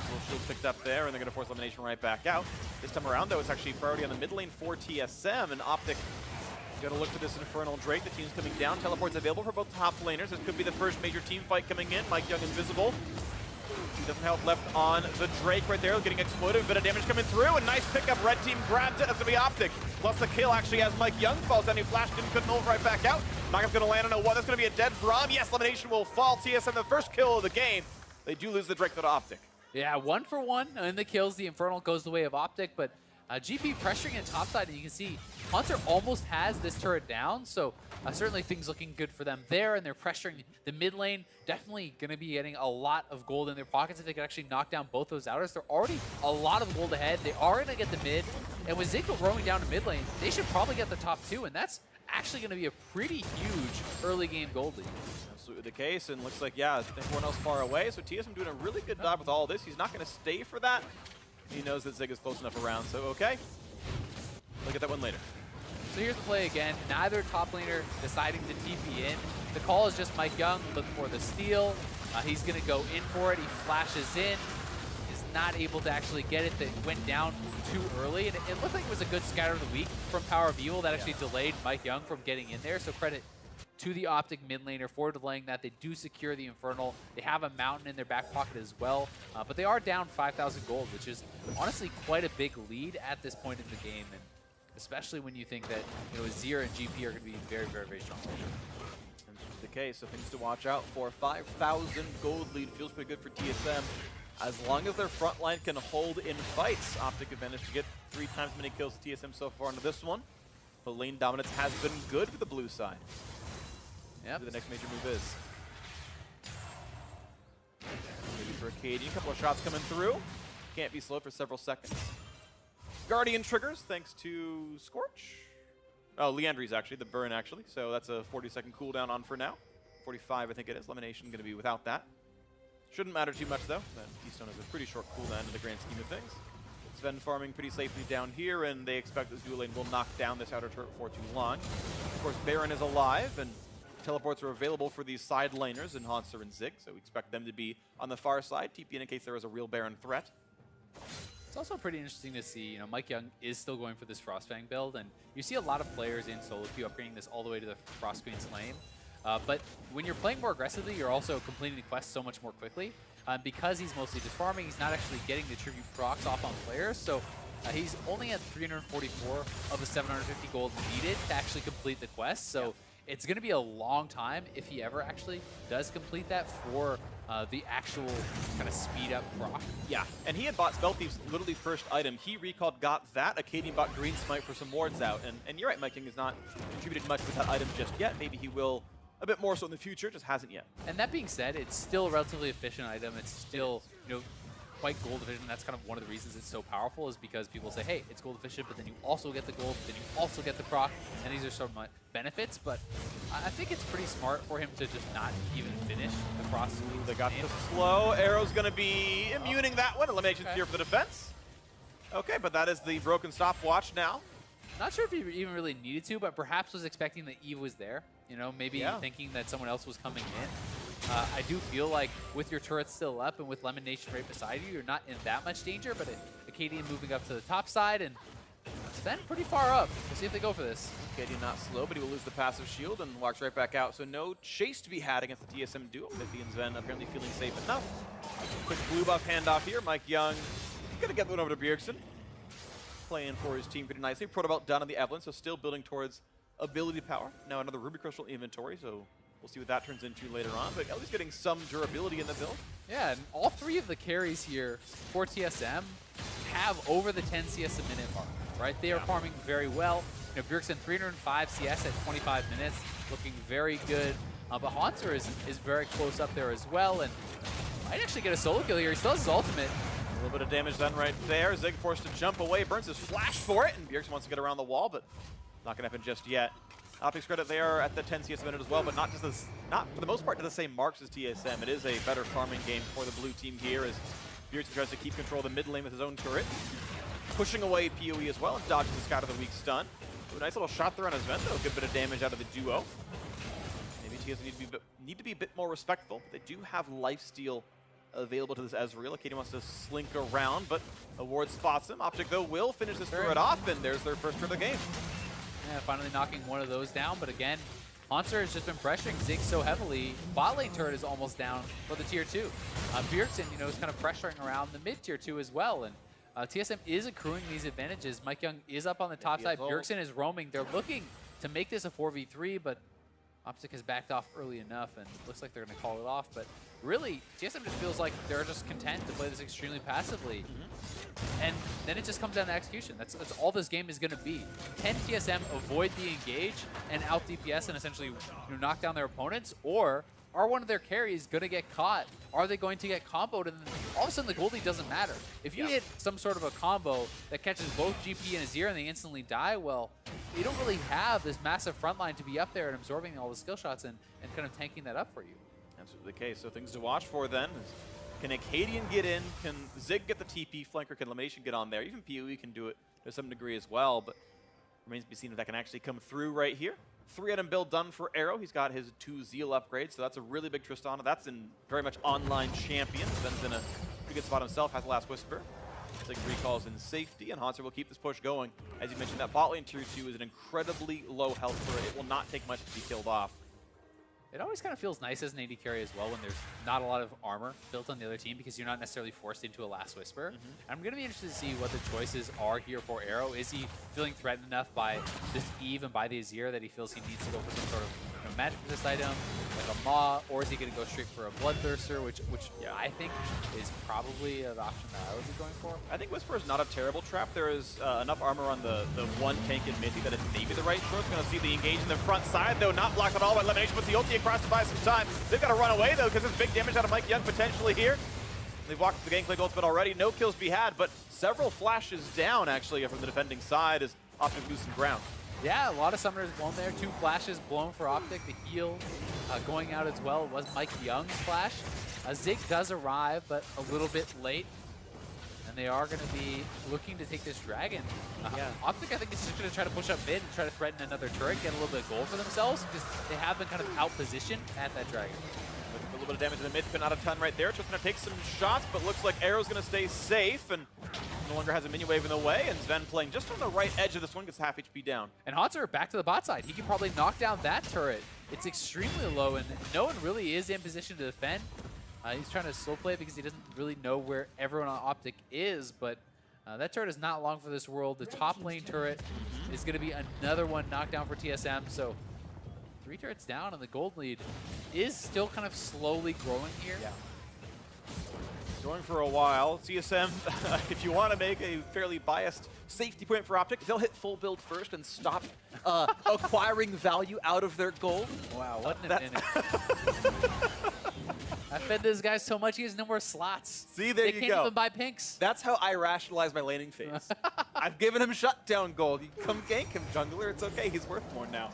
Little shield picked up there, and they're going to force elimination right back out. This time around, though, it's actually priority on the mid lane for TSM, and OpTic going to look for this Infernal Drake. The team's coming down. Teleport's available for both top laners. This could be the first major team fight coming in. Mike Young invisible. Doesn't help left on the Drake right there, getting exploded. A bit of damage coming through, and nice pickup. Red team grabs it. That's going to be OpTic. Plus the kill actually as Mike Young falls down. He flashed in, couldn't ult right back out. Knockup's going to land on a one. That's going to be a dead Braum. Yes, elimination will fall. TSM the first kill of the game. They do lose the Drake to OpTic. Yeah, 1 for 1 in the kills. The Infernal goes the way of OpTic, but GP pressuring it topside, and you can see Hunter almost has this turret down, so certainly things looking good for them there, and they're pressuring the mid lane. Definitely going to be getting a lot of gold in their pockets if they can actually knock down both those outers. They're already a lot of gold ahead. They are going to get the mid, and with Zico roaming down to mid lane, they should probably get the top 2, and that's actually going to be a pretty huge early game gold lead. Absolutely the case, and looks like, yeah, everyone else far away, so TSM doing a really good job with all this. He's not going to stay for that. He knows that Zig is close enough around, so okay. Look at that one later. So here's the play again. Neither top laner deciding to TP in. The call is just Mike Young looking for the steal. He's going to go in for it. He flashes in. Is not able to actually get it. That went down too early. And it looked like it was a good scatter of the week from Power of Evil that actually delayed Mike Young from getting in there. So credit to the OpTic mid laner for delaying that. They do secure the Infernal. They have a Mountain in their back pocket as well. But they are down 5,000 gold, which is honestly quite a big lead at this point in the game. And especially when you think that Azir and GP are going to be very, very, very strong. And that's the case, so things to watch out for. 5,000 gold lead feels pretty good for TSM. As long as their front line can hold in fights, OpTic have managed to get 3 times as many kills as TSM so far into this one. But lane dominance has been good for the blue side. Yep. The next major move is. Maybe for Acadian, a couple of shots coming through. Can't be slow for several seconds. Guardian triggers thanks to Scorch. Oh, Leandry's actually, the burn actually. So that's a 40-second cooldown on for now. 45, I think it is. Elimination going to be without that. Shouldn't matter too much, though. Keystone has a pretty short cooldown in the grand scheme of things. Sven farming pretty safely down here, and they expect this dual lane will knock down this outer turret for too long. Of course, Baron is alive, and teleports are available for these side laners in Hanser and Zig, so we expect them to be on the far side, TP in case there is a real Baron threat. It's also pretty interesting to see, you know, Mike Young is still going for this Frostfang build, and you see a lot of players in solo queue upgrading this all the way to the Frost Queen's lane. But when you're playing more aggressively, you're also completing the quest so much more quickly. Because he's mostly just farming, he's not actually getting the tribute procs off on players, so he's only at 344 of the 750 gold needed to actually complete the quest, so it's going to be a long time if he ever actually does complete that for the actual kind of speed up proc. Yeah, and he had bought Spell Thief's literally first item. He recalled, got that. Acadian bought Green Smite for some wards out, and you're right, Mike King has not contributed much with that item just yet. Maybe he will a bit more so in the future, just hasn't yet. And that being said, it's still a relatively efficient item. It's still, you know, quite gold efficient. That's kind of one of the reasons it's so powerful, is because people say, hey, it's gold efficient, but then you also get the gold, then you also get the proc, and these are some benefits. But I think it's pretty smart for him to just not even finish the process. They got the slow. Arrow's going to be immuning that one. Elimination's here for the defense. Okay, but that is the broken stopwatch now. Not sure if he even really needed to, but perhaps was expecting that Eve was there. You know, maybe thinking that someone else was coming in. I do feel like with your turrets still up and with Elimination right beside you, you're not in that much danger, but Acadian moving up to the top side and Sven pretty far up. We'll see if they go for this. Acadian not slow, but he will lose the passive shield and walks right back out. So no chase to be had against the TSM duo. Miffy and Sven apparently feeling safe enough. Quick blue buff handoff here. Mike Young gonna get one over to Bjergsen. Playing for his team pretty nicely. Protobelt done on the Evelyn, so still building towards ability power. Now another Ruby Crystal inventory, so we'll see what that turns into later on, but at least getting some durability in the build. Yeah, and all three of the carries here for TSM have over the 10 CS a minute mark, right? They are farming very well. You know, Bjergsen 305 CS at 25 minutes, looking very good. But Hanser is very close up there as well, and might actually get a solo kill here. He still has his ultimate. A little bit of damage done right there. Zig forced to jump away. Burns his flash for it, and Bjergsen wants to get around the wall, but not going to happen just yet. OpTic's credit, they are at the 10 CS a minute as well, but not for the most part to the same marks as TSM. It is a better farming game for the blue team here as Bjergsen tries to keep control of the mid lane with his own turret. Pushing away PoE as well and dodges the Scout of the Weak stun. Ooh, nice little shot there on his vent, though. Good bit of damage out of the duo. Maybe TSM need to be a bit more respectful, but they do have lifesteal available to this Ezreal. Acadian wants to slink around, but a ward spots him. OpTic, though, will finish this turret off, and there's their first turret of the game. Yeah, finally knocking one of those down, but again, Hanser has just been pressuring Zig so heavily. Bot lane turret is almost down for the tier 2. Bjergsen, you know, is kind of pressuring around the mid tier 2 as well, and TSM is accruing these advantages. Mike Young is up on the top side. Bjergsen is roaming. They're looking to make this a 4v3, but OpTic has backed off early enough, and looks like they're going to call it off. But really, TSM just feels like they're just content to play this extremely passively. And then it just comes down to execution. That's all this game is going to be. Can TSM avoid the engage and out DPS and essentially, you know, knock down their opponents? Or are one of their carries going to get caught? Are they going to get comboed? And then all of a sudden the Goldie doesn't matter. If you hit some sort of a combo that catches both GP and Azir and they instantly die, well, you don't really have this massive front line to be up there and absorbing all the skill shots and kind of tanking that up for you. Absolutely the case. So things to watch for then. Can Acadian get in? Can Zig get the TP? Flanker, can Elimination get on there? Even PoE can do it to some degree as well, but remains to be seen if that can actually come through right here. 3-item build done for Arrow. He's got his 2 Zeal upgrades, so that's a really big Tristana. That's in very much online champion. Ben's in a pretty good spot himself, has the Last Whisper. Zig recalls in safety, and Hanser will keep this push going. As you mentioned, that bot lane tier 2 is an incredibly low health turret. It will not take much to be killed off. It always kind of feels nice as an AD carry as well when there's not a lot of armor built on the other team because you're not necessarily forced into a Last Whisper. And I'm going to be interested to see what the choices are here for Arrow. Is he feeling threatened enough by this Eve and by the Azir that he feels he needs to go for some sort of magic resist item, like a Maw, or is he going to go straight for a Bloodthirster, which I think is probably an option that I would be going for. I think Whisper is not a terrible trap. There is enough armor on the one tank in Minty that it's maybe the right choice. Going to see the engage in the front side, though, not blocked at all by Elimination, puts the ulti across to buy some time. They've got to run away, though, because there's big damage out of Mike Young potentially here. They've walked the Gangplank ultimate already. No kills to be had, but several flashes down, actually, from the defending side as OpTic lose some ground. Yeah, a lot of summoners blown there. 2 flashes blown for OpTic. The heal going out as well was Mike Young's flash. Zig does arrive, but a little bit late. And they are going to be looking to take this dragon. OpTic, I think, is just going to try to push up mid and try to threaten another turret, get a little bit of gold for themselves, because they have been kind of out-positioned at that dragon. Looking for a little bit of damage in the mid, but not a ton right there. Just going to take some shots, but looks like Arrow's going to stay safe, and no longer has a minion wave in the way, and Sven playing just on the right edge of this one, gets half HP down. And Haunter back to the bot side. He can probably knock down that turret. It's extremely low, and no one really is in position to defend. He's trying to slow play because he doesn't really know where everyone on OpTic is, but that turret is not long for this world. The top lane turret is going to be another one knocked down for TSM, so 3 turrets down, and the gold lead is still kind of slowly growing here. Yeah. Going for a while. TSM, if you want to make a fairly biased safety point for OpTic, they'll hit full build first and stop acquiring value out of their gold. Wow, what an inning. I fed this guy so much he has no more slots. See, there you go. They can't even buy pinks. That's how I rationalize my laning phase. I've given him shutdown gold. You come gank him, jungler. It's okay. He's worth more now.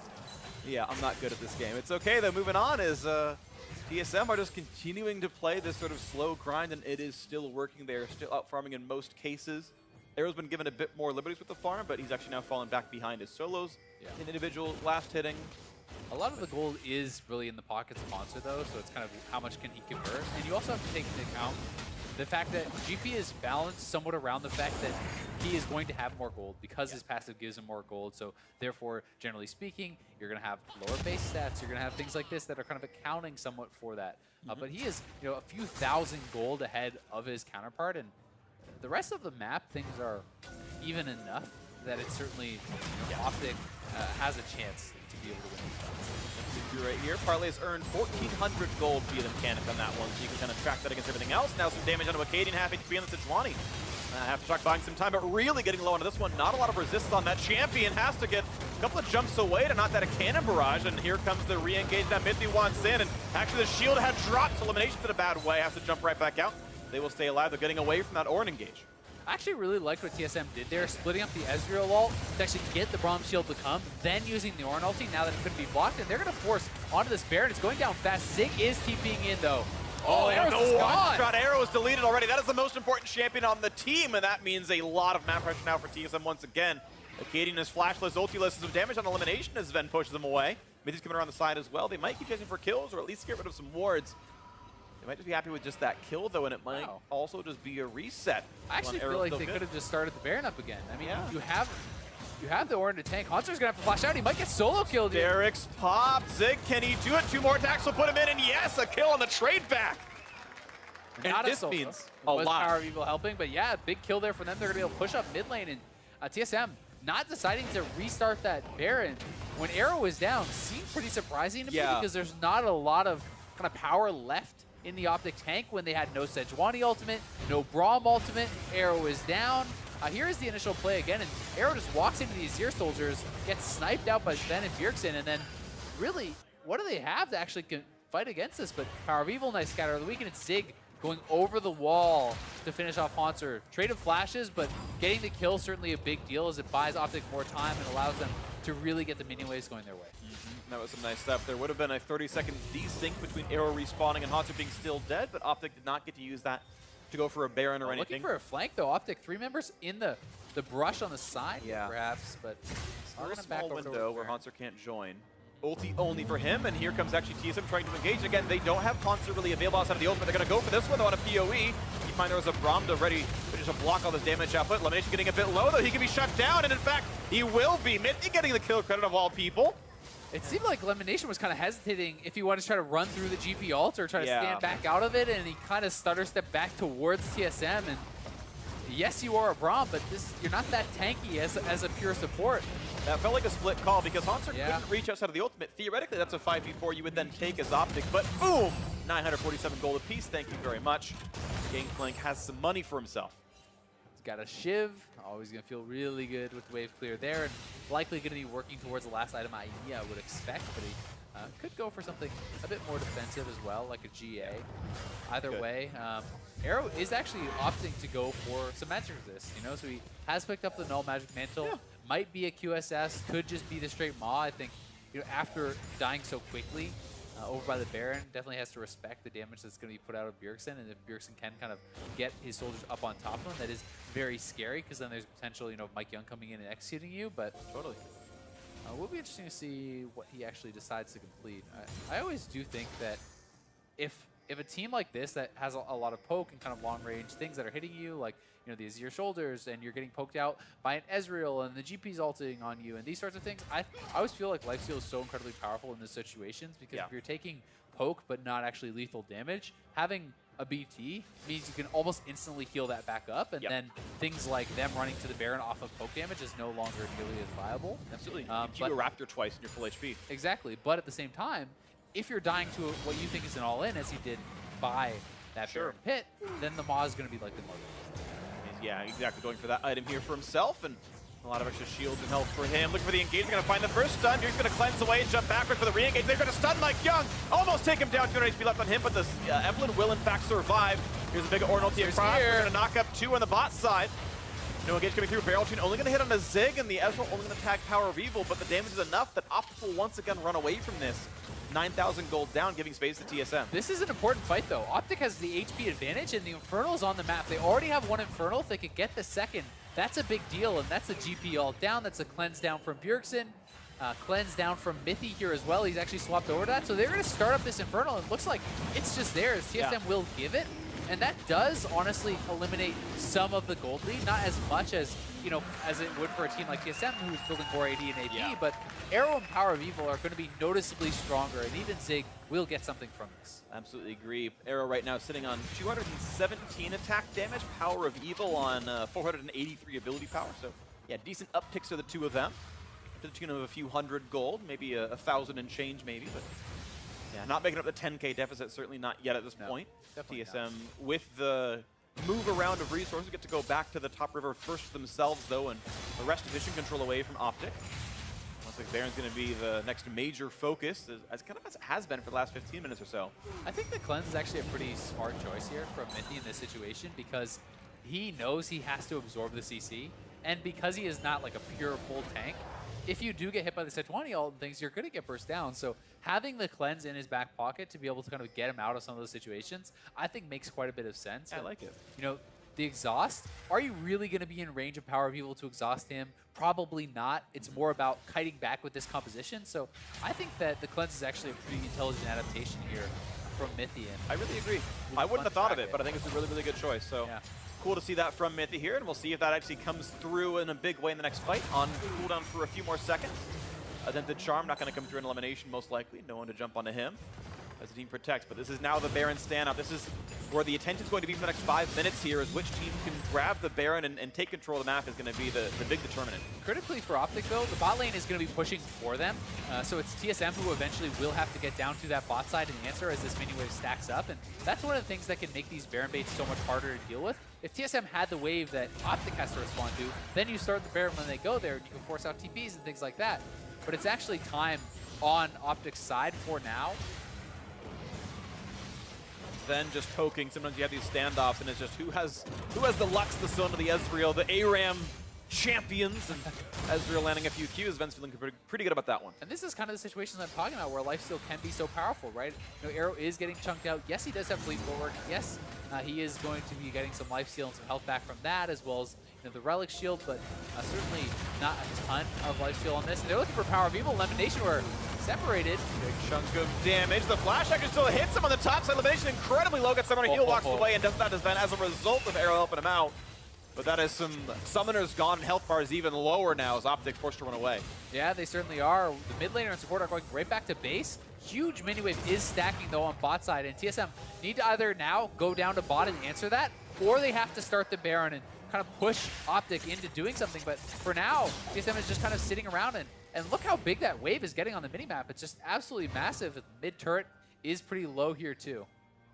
Yeah, I'm not good at this game. It's okay, though. Moving on is TSM are just continuing to play this sort of slow grind, and it is still working. They are still out farming in most cases. Arrow's been given a bit more liberties with the farm, but he's actually now fallen back behind his solos in individual last hitting. A lot of the gold is really in the pockets of Monster, though, so it's kind of how much can he convert. And you also have to take into account the fact that GP is balanced somewhat around the fact that he is going to have more gold because his passive gives him more gold. So therefore, generally speaking, you're going to have lower base stats. You're going to have things like this that are kind of accounting somewhat for that. But he is, a few thousand gold ahead of his counterpart, and the rest of the map, things are even enough that it's certainly OpTic has a chance to be able to win. Right here, Parlay has earned 1,400 gold via the mechanic on that one, so you can kind of track that against everything else. Now some damage onto Acadian, half HP on the Sejuani. Aftershock buying some time, but really getting low onto this one. Not a lot of resistance on that champion. Has to get a couple of jumps away to knock that a cannon barrage, and here comes the re-engage that Mithy wants in, and actually the shield had dropped, so elimination's in a bad way. Has to jump right back out. They will stay alive. They're getting away from that Ornn engage. I actually really liked what TSM did there, splitting up the Ezreal ult to actually get the Braum shield to come, then using the Ornn ulti now that it couldn't be blocked, and they're going to force onto this Baron. It's going down fast. Zig is TPing in, though. Oh, yeah, the one-shot arrow is deleted already. That is the most important champion on the team, and that means a lot of map pressure now for TSM once again. Acadian is flashless, ultiless, some damage on elimination as Sven pushes them away. Mithy's coming around the side as well. They might keep chasing for kills, or at least get rid of some wards. They might just be happy with just that kill, though, and it might also just be a reset. I actually feel like they could have just started the Baron up again. I mean, you have the Ornn to tank. Hunter's going to have to flash out. He might get solo killed here. Derek's popped. Zig, can he do it? 2 more attacks will put him in, and yes, a kill on the trade back. And Not this a means a lot. Power of Evil helping, but yeah, big kill there for them. They're going to be able to push up mid lane, and TSM not deciding to restart that Baron when Arrow is down seemed pretty surprising to me because there's not a lot of kind of power left in the OpTic tank when they had no Sejuani ultimate, no Braum ultimate. Arrow is down. Here is the initial play again, and Arrow just walks into these Zir soldiers, gets sniped out by Sven and Bjergsen, and then really, what do they have to actually fight against this? But Power of Evil, nice scatter of the weekend. It's Zig going over the wall to finish off Haunter. Trade of flashes, but getting the kill certainly a big deal as it buys OpTic more time and allows them to really get the minion waves going their way. That was some nice stuff. There would have been a 30-second desync between Arrow respawning and Haunter being still dead, but OpTic did not get to use that to go for a Baron or anything. Looking for a flank, though. OpTic, 3 members in the brush on the side, perhaps, but still a small window where Haunter can't join. Ulti only for him, and here comes actually TSM trying to engage. Again, they don't have Haunter really available outside of the ultimate. They're going to go for this one, though, on a PoE. You find there was a Bromda ready to just block all this damage output. Elimination getting a bit low, though. He can be shut down, and in fact, he will be. Mithy getting the kill credit of all people. It seemed like Elimination was kind of hesitating if he wanted to try to run through the GP ult or try to stand back out of it, and he kind of stutter-stepped back towards TSM. And yes, you are a Braum, but you're not that tanky as a pure support. That felt like a split call because Haunter couldn't reach outside of the ultimate. Theoretically, that's a 5v4 you would then take as OpTic, but boom! 947 gold apiece, thank you very much. Gangplank has some money for himself. He's got a Shiv, always going to feel really good with the wave clear there, and likely going to be working towards the last item I would expect, but he could go for something a bit more defensive as well, like a GA. Either way, Arrow is actually opting to go for some magic resist, so he has picked up the Null Magic Mantle, might be a QSS, could just be the straight Maw. I think, after dying so quickly over by the Baron, definitely has to respect the damage that's going to be put out of Bjergsen, and if Bjergsen can kind of get his soldiers up on top of him, that is very scary, because then there's potential, Mike Young coming in and executing you, but Totally. will be interesting to see what he actually decides to complete. I always do think that if a team like this that has a lot of poke and kind of long range things that are hitting you, like the Azir shoulders, and you're getting poked out by an Ezreal and the GP's ulting on you and these sorts of things, I always feel like lifesteal is so incredibly powerful in those situations, because if you're taking poke but not actually lethal damage, having a BT means you can almost instantly heal that back up, and then things like them running to the Baron off of poke damage is no longer nearly as viable. Absolutely. You keep a Raptor twice in your full HP. Exactly, but at the same time, if you're dying to what you think is an all-in, as he did by that Baron pit, then the Maw is going to be like the mother. Yeah, exactly. Going for that item here for himself, and a lot of extra shields and health for him. Looking for the engage. Going to find the first stun. He's going to cleanse away and jump backward for the re-engage. They're going to stun Mike Young. Almost take him down. 200 HP left on him, but the Evelyn will in fact survive. Here's a big Ornn ulti across. We're going to knock up 2 on the bot side. No engage coming through. Barrel Chain only going to hit on a Zig, and the Ezreal only going to tag Power of Evil, but the damage is enough that OpTic will once again run away from this. 9,000 gold down, giving space to TSM. This is an important fight, though. OpTic has the HP advantage, and the Infernal's on the map. They already have one Infernal. If they could get the second, that's a big deal, and that's a GP all down. That's a cleanse down from Bjergsen. Cleanse down from Mithy here as well. He's actually swapped over to that. So they're going to start up this Infernal, and it looks like it's just theirs. TSM will give it, and that does honestly eliminate some of the gold lead. Not as much as, as it would for a team like TSM, who's building more AD and AP, but Arrow and Power of Evil are going to be noticeably stronger, and even Zig will get something from this. Absolutely agree. Arrow right now sitting on 217 attack damage, Power of Evil on 483 ability power. So, yeah, decent upticks to the two of them, to the tune of a few hundred gold, maybe a 1,000 and change maybe, but yeah, not making up the 10K deficit, certainly not yet at this point. TSM not. with the move around of resources get to go back to the top river first themselves, though, and arrest vision control away from OpTic. Looks like Baron's going to be the next major focus, as kind of as it has been for the last 15 minutes or so. I think the cleanse is actually a pretty smart choice here from Mithy in this situation, because he knows he has to absorb the CC, and because he is not like a pure full tank, if you do get hit by the Sejuani ult and things, you're going to get burst down. So having the cleanse in his back pocket to be able to kind of get him out of some of those situations, I think makes quite a bit of sense. I like it. The exhaust, are you really going to be in range of Power of Evil to exhaust him? Probably not. It's more about kiting back with this composition. So I think that the cleanse is actually a pretty intelligent adaptation here from Mithy. I really agree. I wouldn't have thought of it, but I think it's a really, really good choice. So cool to see that from Mithy here, and we'll see if that actually comes through in a big way in the next fight. On cooldown for a few more seconds. Attempted Charm, not going to come through in elimination most likely. No one to jump onto him as the team protects. But this is now the Baron standout. This is where the attention is going to be for the next 5 minutes here, is which team can grab the Baron and take control of the map is going to be the big determinant. Critically for OpTic, though, the bot lane is going to be pushing for them. So it's TSM who eventually will have to get down to that bot side and answer as this mini wave stacks up. And that's one of the things that can make these Baron baits so much harder to deal with. If TSM had the wave that OpTic has to respond to, then you start the Baron when they go there, and you can force out TPs and things like that. But it's actually time on OpTic's side for now. Then just poking. Sometimes you have these standoffs, and it's just who has the Lux, the Son of the Ezreal, the ARAM champions, and Ezreal landing a few Qs. Ven's feeling pretty good about that one. And this is kind of the situations I'm talking about, where lifesteal can be so powerful, right? Arrow is getting chunked out. Yes, he does have fleet footwork. Yes, he is going to be getting some lifesteal and some health back from that, as well as the relic shield, but certainly not a ton of lifesteal on this. And they're looking for Power of Evil. Elimination, where separated. Big chunk of damage. The flash actually still hits him on the top side. Elimination incredibly low. Gets someone heal, walks away, and does that as Ven as a result of Arrow helping him out. But that is some summoners gone, and health bar is even lower now as OpTic forced to run away. Yeah, they certainly are. The mid laner and support are going right back to base. Huge mini wave is stacking, though, on bot side, and TSM need to either now go down to bot and answer that, or they have to start the Baron and kind of push OpTic into doing something. But for now, TSM is just kind of sitting around, and look how big that wave is getting on the minimap. It's just absolutely massive. The mid turret is pretty low here, too.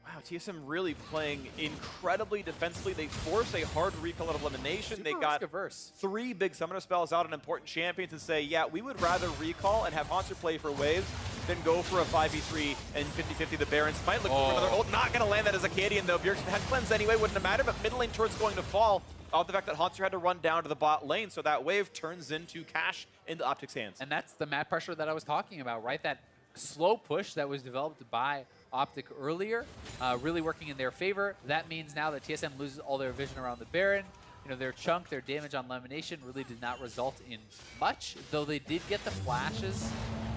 Wow, TSM really playing incredibly defensively. They force a hard recall out of elimination. Super they got risk-averse. 3 big summoner spells out on important champions and say, yeah, we would rather recall and have Haunter play for waves than go for a 5v3 and 50-50 the Barons. Might look for another ult. Not going to land that as Acadian, though. Bjergsen had cleanse anyway, wouldn't have mattered, but mid lane turret's going to fall. of the fact that Haunter had to run down to the bot lane, so that wave turns into cash into OpTic's hands. And that's the map pressure that I was talking about, right? That slow push that was developed by OpTic earlier, really working in their favor. That means now that TSM loses all their vision around the Baron. You know, their chunk, their damage on Lamination really did not result in much, though they did get the flashes.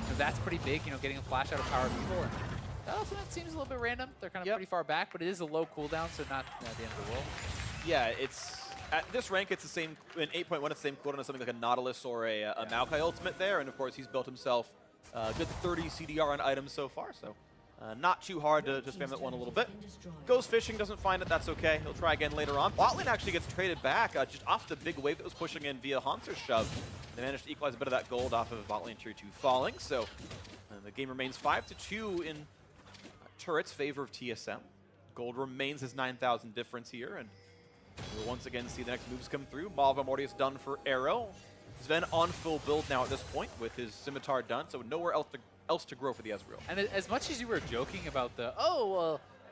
So that's pretty big, you know, getting a flash out of Power of Evil. That also seems a little bit random. They're kind of pretty far back, but it is a low cooldown, so not the end of the world. Yeah, it's at this rank, it's the same, in 8.1, it's the same cooldown as something like a Nautilus or a Maokai ultimate there, and of course he's built himself a good 30 CDR on items so far, so not too hard to spam that one a little bit. Goes fishing, doesn't find it, that's okay. He'll try again later on. Bot lane actually gets traded back just off the big wave that was pushing in via Haunter's shove. They managed to equalize a bit of that gold off of bot lane tier 2 falling, so the game remains 5-2 in Turret's favor of TSM. Gold remains his 9,000 difference here, and we'll once again see the next moves come through. Malva Mortius done for Arrow. Sven on full build now at this point with his Scimitar done, so nowhere else to grow for the Ezreal. And as much as you were joking about the,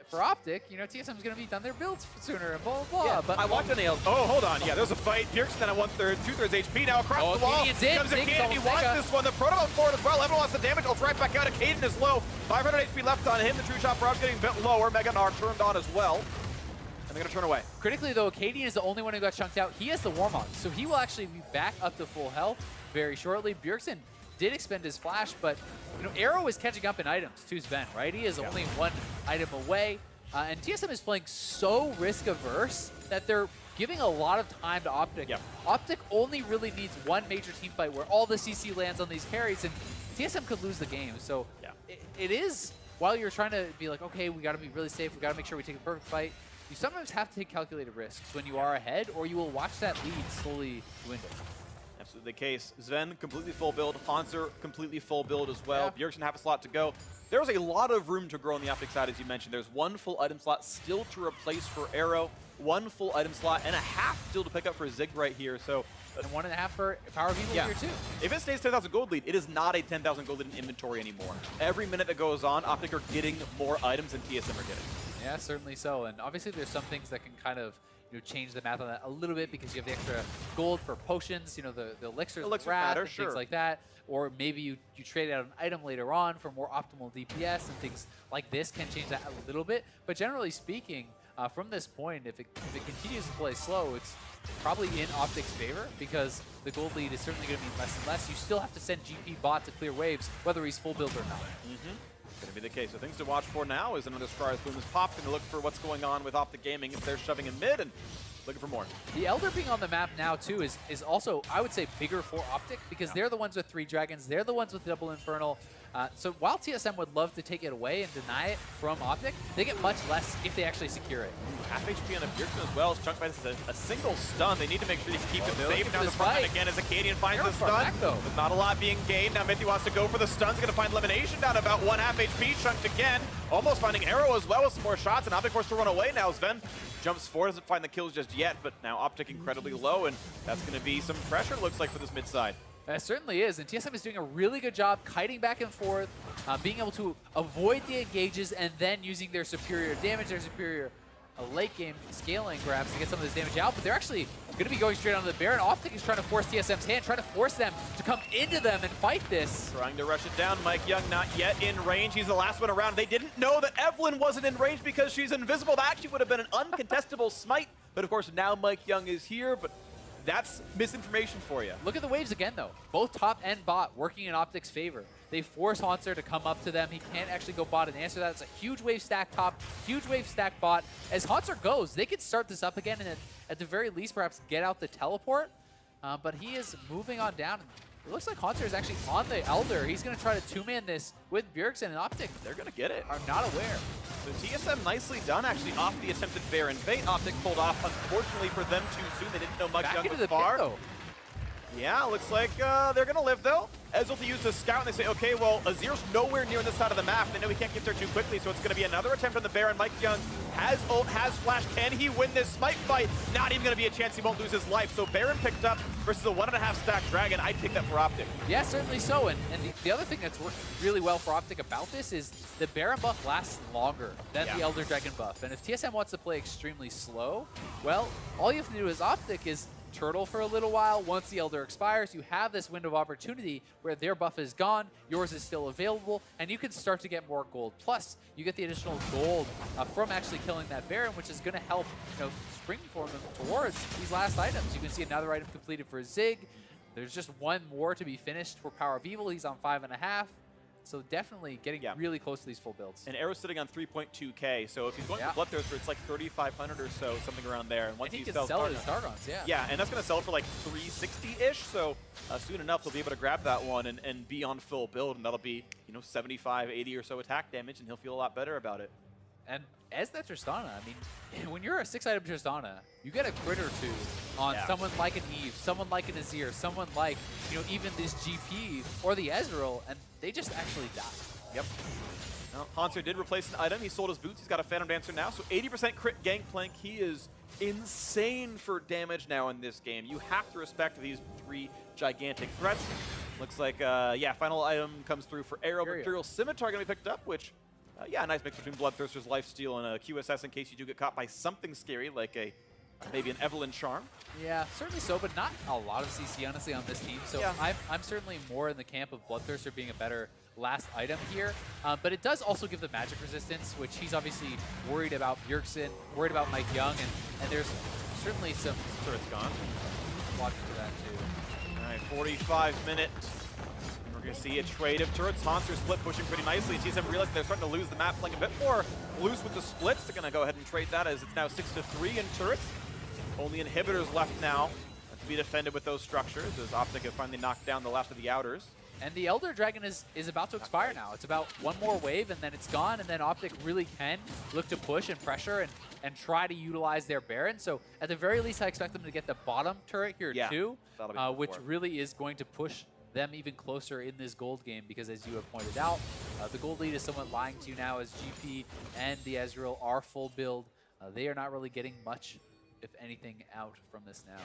for OpTic, you know, TSM's going to be done their builds sooner and blah, blah, blah. Yeah, but I walked on the Oh, hold on. Yeah, there's a fight. Bjergsen then at 1/3, 2/3 HP now across the wall. Comes Akaden. He wants this one. The Proto forward as well. Everyone wants the damage. Ults right back out. Akaden is low. 500 HP left on him. The True Shot Barrage getting a bit lower. Mega Gnar turned on as well. And they're going to turn away. Critically, though, Akaden is the only one who got chunked out. He has the Warmog, so he will actually be back up to full health very shortly. Bjergsen did expend his flash, but you know, Arrow is catching up in items to Sven, right? He is only one item away. And TSM is playing so risk-averse that they're giving a lot of time to OpTic. Yep. OpTic only really needs one major team fight where all the CC lands on these carries, and TSM could lose the game. So it is, while you're trying to be like, okay, we got to be really safe, we got to make sure we take a perfect fight, you sometimes have to take calculated risks when you are ahead, or you will watch that lead slowly dwindle. Absolutely the case. Sven completely full build. Haunter completely full build as well. Bjergsen half a slot to go. There's a lot of room to grow on the OpTic side, as you mentioned. There's one full item slot still to replace for Arrow, one full item slot, and a half still to pick up for Zig right here. So, and 1.5 for Power of Evil here too. If it stays 10,000 gold lead, it is not a 10,000 gold lead in inventory anymore. Every minute that goes on, OpTic are getting more items than TSM are getting. Yeah, certainly so. And obviously there's some things that can kind of change the math on that a little bit because you have the extra gold for potions, you know, the elixirs, and things like that. Or maybe you trade out an item later on for more optimal DPS, and things like this can change that a little bit. But generally speaking, from this point, if it continues to play slow, it's probably in OpTic's favor because the gold lead is certainly going to be less and less. You still have to send GP bot to clear waves, whether he's full build or not. Going to be the case. So things to watch for now is another Scar's Boom is popped. Going to look for what's going on with OpTic Gaming if they're shoving in mid and looking for more. The Elder being on the map now too is also, I would say, bigger for OpTic because they're the ones with 3 dragons. They're the ones with double Infernal. So while TSM would love to take it away and deny it from OpTic, they get much less if they actually secure it. Half HP on the Bjergsen as well. Chunked by a single stun. They need to make sure they keep him safe down the front. And again, as Acadian finds the stun, with not a lot being gained. Now Mithy wants to go for the stuns. Going to find Elimination down about 1/2 HP. Chunked again. Almost finding Arrow as well with some more shots. And OpTic forced to run away now. Sven jumps forward, doesn't find the kills just yet. But now OpTic incredibly low. And that's going to be some pressure, looks like, for this mid side. It certainly is, and TSM is doing a really good job kiting back and forth, being able to avoid the engages and then using their superior damage, their superior late game scaling grabs to get some of this damage out, but they're actually going to be going straight onto the Baron. OpTic is trying to force TSM's hand, trying to force them to come into them and fight this. Trying to rush it down. Mike Young not yet in range. He's the last one around. They didn't know that Evelyn wasn't in range because she's invisible. That actually would have been an uncontestable smite, but of course now Mike Young is here, but that's misinformation for you. Look at the waves again, though. Both top and bot working in OpTic's favor. They force Haunter to come up to them. He can't actually go bot and answer that. It's a huge wave stack top, huge wave stack bot. As Haunter goes, they could start this up again and at the very least perhaps get out the teleport. But he is moving on down. It looks like Haunter is actually on the Elder. He's going to try to two-man this with Bjergsen and OpTic. They're going to get it. Are not aware. So TSM nicely done, actually, off the attempted Baron bait. OpTic pulled off, unfortunately for them, too soon. They didn't know Mike Young was far. Yeah, looks like they're going to live, though. Ezreal to use the scout, and they say, okay, well, Azir's nowhere near this side of the map. They know he can't get there too quickly, so it's going to be another attempt on the Baron. Mike Young has ult, has flash. Can he win this smite fight? Not even going to be a chance. He won't lose his life. So Baron picked up versus a 1.5 stack Dragon. I'd pick that for OpTic. Yeah, certainly so. And the other thing that's working really well for OpTic about this is the Baron buff lasts longer than the Elder Dragon buff. And if TSM wants to play extremely slow, well, all you have to do as OpTic is turtle for a little while. Once the Elder expires, you have this window of opportunity where their buff is gone, yours is still available, and you can start to get more gold. Plus, you get the additional gold from actually killing that Baron, which is going to help, springform them towards these last items. You can see another item completed for Zig. There's just one more to be finished for Power of Evil. He's on 5.5. So definitely getting really close to these full builds. And Arrow's sitting on 3.2k, so if he's going for Bloodthirster, it's like 3,500 or so, something around there. And once he can sell it as Targons, Yeah, and that's going to sell for like 360-ish, so soon enough they'll be able to grab that one and be on full build, and that'll be 75, 80 or so attack damage, and he'll feel a lot better about it. And as that Tristana, I mean, when you're a 6-item Tristana, you get a crit or two on someone like an Eve, someone like an Azir, someone like, even this GP or the Ezreal, and they just actually die. Yep. Now, Hanser did replace an item. He sold his boots. He's got a Phantom Dancer now, so 80% crit Gangplank. He is insane for damage now in this game. You have to respect these 3 gigantic threats. Looks like, final item comes through for Arrow. Imperial Scimitar going to be picked up, which... a nice mix between Bloodthirster's Lifesteal and a QSS in case you do get caught by something scary, like maybe an Evelyn Charm. Yeah, certainly so, but not a lot of CC, honestly, on this team. So I'm certainly more in the camp of Bloodthirster being a better last item here. But it does also give the magic resistance, which he's obviously worried about Bjergsen, worried about Mike Young, and there's certainly some... Turret's gone. Watch for that, too. All right, 45-minute... We're going to see a trade of turrets. Hanser split pushing pretty nicely. TSM realized they're starting to lose the map, playing a bit more loose with the splits. They're going to go ahead and trade that as it's now 6-3 in turrets. Only inhibitors left now to be defended with those structures as OpTic have finally knocked down the last of the outers. And the Elder Dragon is about to expire now. It's about one more wave and then it's gone, and then OpTic really can look to push and pressure and try to utilize their Baron. So at the very least, I expect them to get the bottom turret here too, which really is going to push them even closer in this gold game, because as you have pointed out, the gold lead is somewhat lying to you now as GP and the Ezreal are full build. They are not really getting much, if anything, out from this now.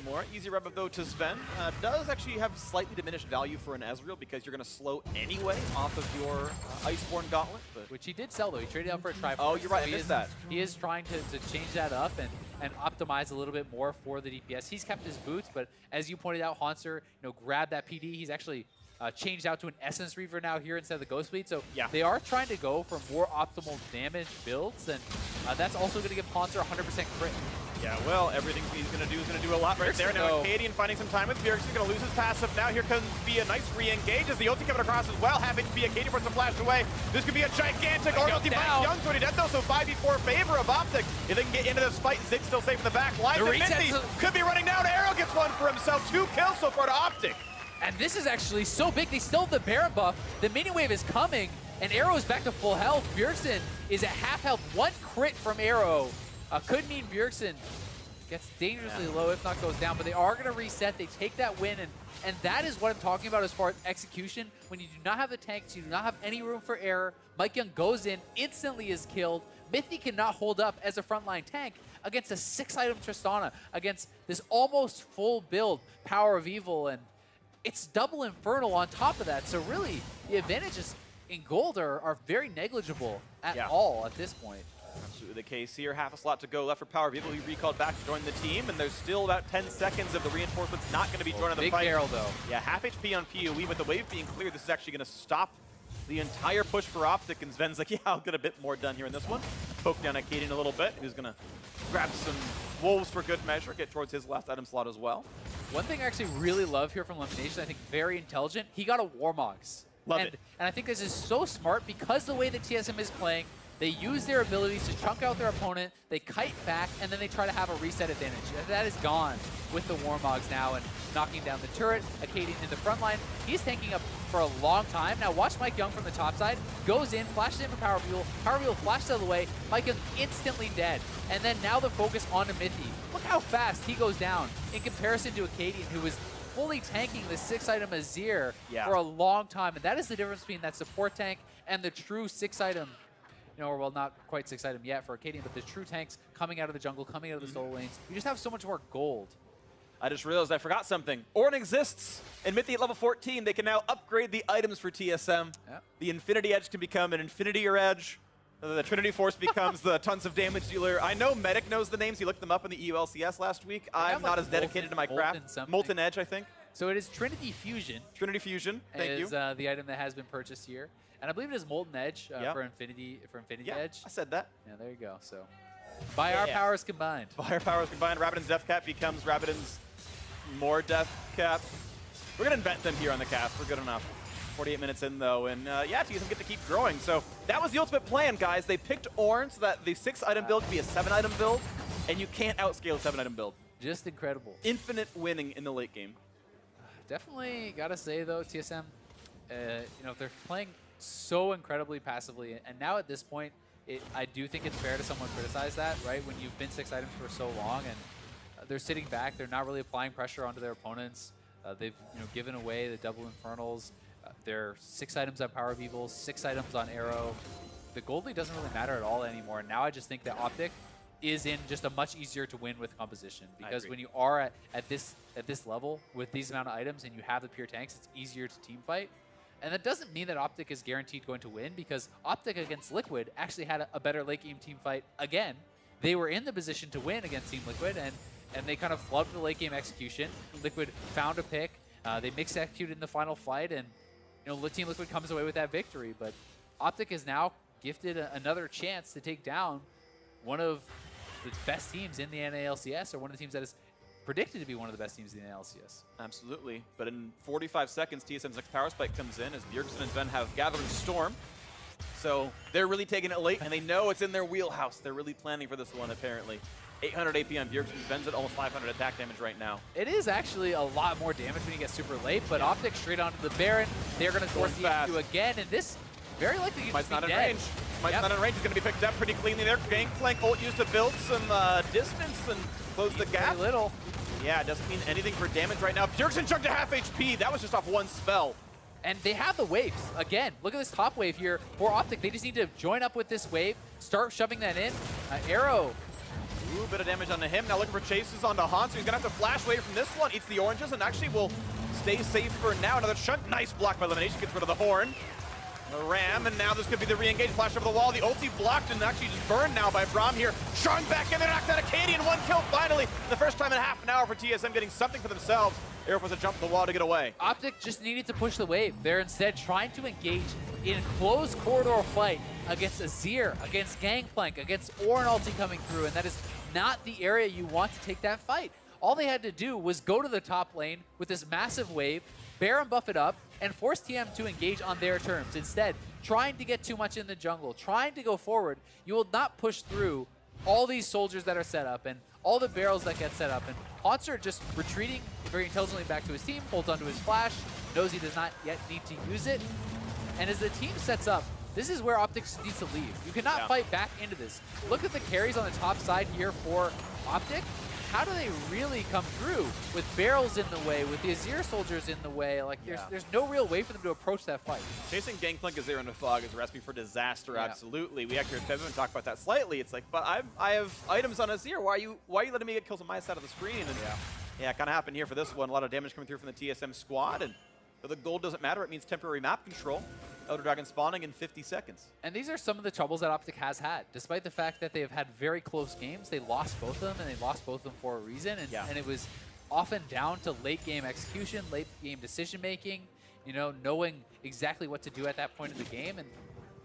More easy rub though to Sven. Does actually have slightly diminished value for an Ezreal because you're going to slow anyway off of your Iceborne Gauntlet. But which he did sell though. He traded out for a Triforce. Oh, you're right. So I missed that. He is trying to change that up and optimize a little bit more for the DPS. He's kept his boots, but as you pointed out, Hanser, grabbed that PD. He's actually changed out to an Essence Reaver now here instead of the Ghost Bleed. So they are trying to go for more optimal damage builds, and that's also going to give Hanser 100% crit. Yeah, well, everything he's going to do is going to do a lot right there. Now Acadian finding some time with Bjergsen. He's going to lose his passive. Now here comes be a nice re-engage as the ulti coming across as well. Half HP, Acadian puts a flash away. This could be a gigantic ulti by Young's already dead though, so 5v4 favor of OpTic. If they can get into this fight, Zig's still safe in the back line. The Minty could be running down. Arrow gets one for himself. 2 kills so far to OpTic. And this is actually so big. They still have the Baron buff. The mini wave is coming, and Arrow is back to full health. Bjergsen is at half health. 1 crit from Arrow could mean Bjergsen gets dangerously low, if not goes down, but they are going to reset. They take that win, and that is what I'm talking about as far as execution. When you do not have the tanks, you do not have any room for error. Mike Young goes in, instantly is killed. Mithy cannot hold up as a frontline tank against a 6-item Tristana, against this almost full build Power of Evil, and it's double Infernal on top of that. So really, the advantages in gold are very negligible at all at this point. Absolutely the case here. Half a slot to go left for Power of Evil. He recalled back to join the team, and there's still about 10 seconds of the reinforcements not going to be joining the fight. Big barrel, though. Yeah, half HP on PoE. With the wave being clear, this is actually going to stop the entire push for OpTic, and Sven's like, yeah, I'll get a bit more done here in this one. Poke down Acadian a little bit. He's going to grab some wolves for good measure, get towards his last item slot as well. One thing I actually really love here from Lemonation, I think very intelligent, he got a Warmogs. Love it. And I think this is so smart because the way that TSM is playing, They use their abilities to chunk out their opponent, they kite back, and then they try to have a reset advantage. And that is gone with the Warmogs now, and knocking down the turret. Acadian in the front line. He's tanking up for a long time. Now watch Mike Young from the top side. Goes in, flashes in for Power Fuel. Power Fuel flashes out of the way. Mike Young instantly dead. And then now the focus on Mithy. Look how fast he goes down in comparison to Acadian, who was fully tanking the 6-item Azir for a long time. And that is the difference between that support tank and the true 6-item, or well, not quite 6-item yet for Acadian, but the true tanks coming out of the jungle, coming out of the solo lanes. You just have so much more gold. I just realized I forgot something. Ornn exists. In Mithy at level 14, they can now upgrade the items for TSM. Yep. The Infinity Edge can become an Infinityr Edge. The Trinity Force becomes the tons of damage dealer. I know Medic knows the names. He looked them up in the EU LCS last week. I'm not as dedicated to my craft. Molten Edge, I think. So it is Trinity Fusion. Trinity Fusion, thank you. Is the item that has been purchased here. And I believe it is Molten Edge for Infinity Edge. I said that. Yeah, there you go. So by our powers combined. By our powers combined, Rabbidan's Death Cap becomes Rabbidan's more Death Cap. We're going to invent them here on the cast. We're good enough. 48 minutes in, though, and yeah, TSM get to keep growing. So that was the ultimate plan, guys. They picked Ornn so that the 6-item build could be a 7-item build, and you can't outscale a 7-item build. Just incredible. Infinite winning in the late game. Definitely got to say, though, TSM, they're playing so incredibly passively, and now at this point, I do think it's fair to someone criticize that, right? When you've been 6 items for so long, and they're sitting back, they're not really applying pressure onto their opponents. They've given away the double Infernals. They're 6 items on Power Beebles, 6 items on Arrow. The gold lead doesn't really matter at all anymore. And now I just think that OpTic is in just a much easier to win with composition, because when you are at this level with these amount of items and you have the pure tanks, it's easier to team fight. And that doesn't mean that OpTic is guaranteed going to win, because OpTic against Liquid actually had a better late game team fight again. They were in the position to win against Team Liquid, and they kind of flubbed the late game execution. Liquid found a pick. They mixed executed in the final fight, and Team Liquid comes away with that victory. But OpTic is now gifted another chance to take down one of the best teams in the NALCS, or one of the teams that is predicted to be one of the best teams in the NALCS. Absolutely. But in 45 seconds, TSM's next power spike comes in as Bjergsen and Sven have Gathering Storm. So they're really taking it late, and they know it's in their wheelhouse. They're really planning for this one, apparently. 800 AP on Bjergsen. Sven's at almost 500 attack damage right now. It is actually a lot more damage when you get super late, but OpTic straight onto the Baron. They're going to force the issue again, and this very likely Mike's not in range. Mike's not in range. He's going to be picked up pretty cleanly there. Gangplank ult used to build some distance and close the gap. Very little. Yeah, it doesn't mean anything for damage right now. Bjergsen chunked to half HP. That was just off one spell. And they have the waves. Again, look at this top wave here for OpTic. They just need to join up with this wave, start shoving that in. Arrow. Ooh, bit of damage onto him. Now looking for chases onto Hans. So he's going to have to flash away from this one. Eats the oranges and actually will stay safe for now. Another chunk. Nice block by Elimination. Gets rid of the horn. The ram, and now this could be the re-engage. Flash over the wall. The ulti blocked and actually just burned now by Braum here. Shrunk back in there, knocked out Acadian. One kill finally. The first time in half an hour for TSM getting something for themselves. Arrow was a jump to the wall to get away. OpTic just needed to push the wave. They're instead trying to engage in close corridor fight against Azir, against Gangplank, against Ornn ulti coming through, and that is not the area you want to take that fight. All they had to do was go to the top lane with this massive wave, Baron buff it up, and force TM to engage on their terms. Instead, trying to get too much in the jungle, trying to go forward, you will not push through all these soldiers that are set up and all the barrels that get set up. And Haunter just retreating very intelligently back to his team, holds onto his flash, knows he does not yet need to use it. And as the team sets up, this is where OpTic needs to leave. You cannot fight back into this. Look at the carries on the top side here for OpTic. How do they really come through with barrels in the way, with the Azir soldiers in the way? Like, there's no real way for them to approach that fight. Chasing Gangplank Azir into fog is a recipe for disaster, absolutely. We actually heard Fevin talk about that slightly. It's like, but I have items on Azir. Why are you letting me get kills on my side of the screen? And yeah, kind of happened here for this one. A lot of damage coming through from the TSM squad, and so the gold doesn't matter. It means temporary map control. Elder Dragon spawning in 50 seconds. And these are some of the troubles that OpTic has had. Despite the fact that they have had very close games, they lost both of them, and they lost both of them for a reason. And it was often down to late game execution, late game decision making, knowing exactly what to do at that point of the game. And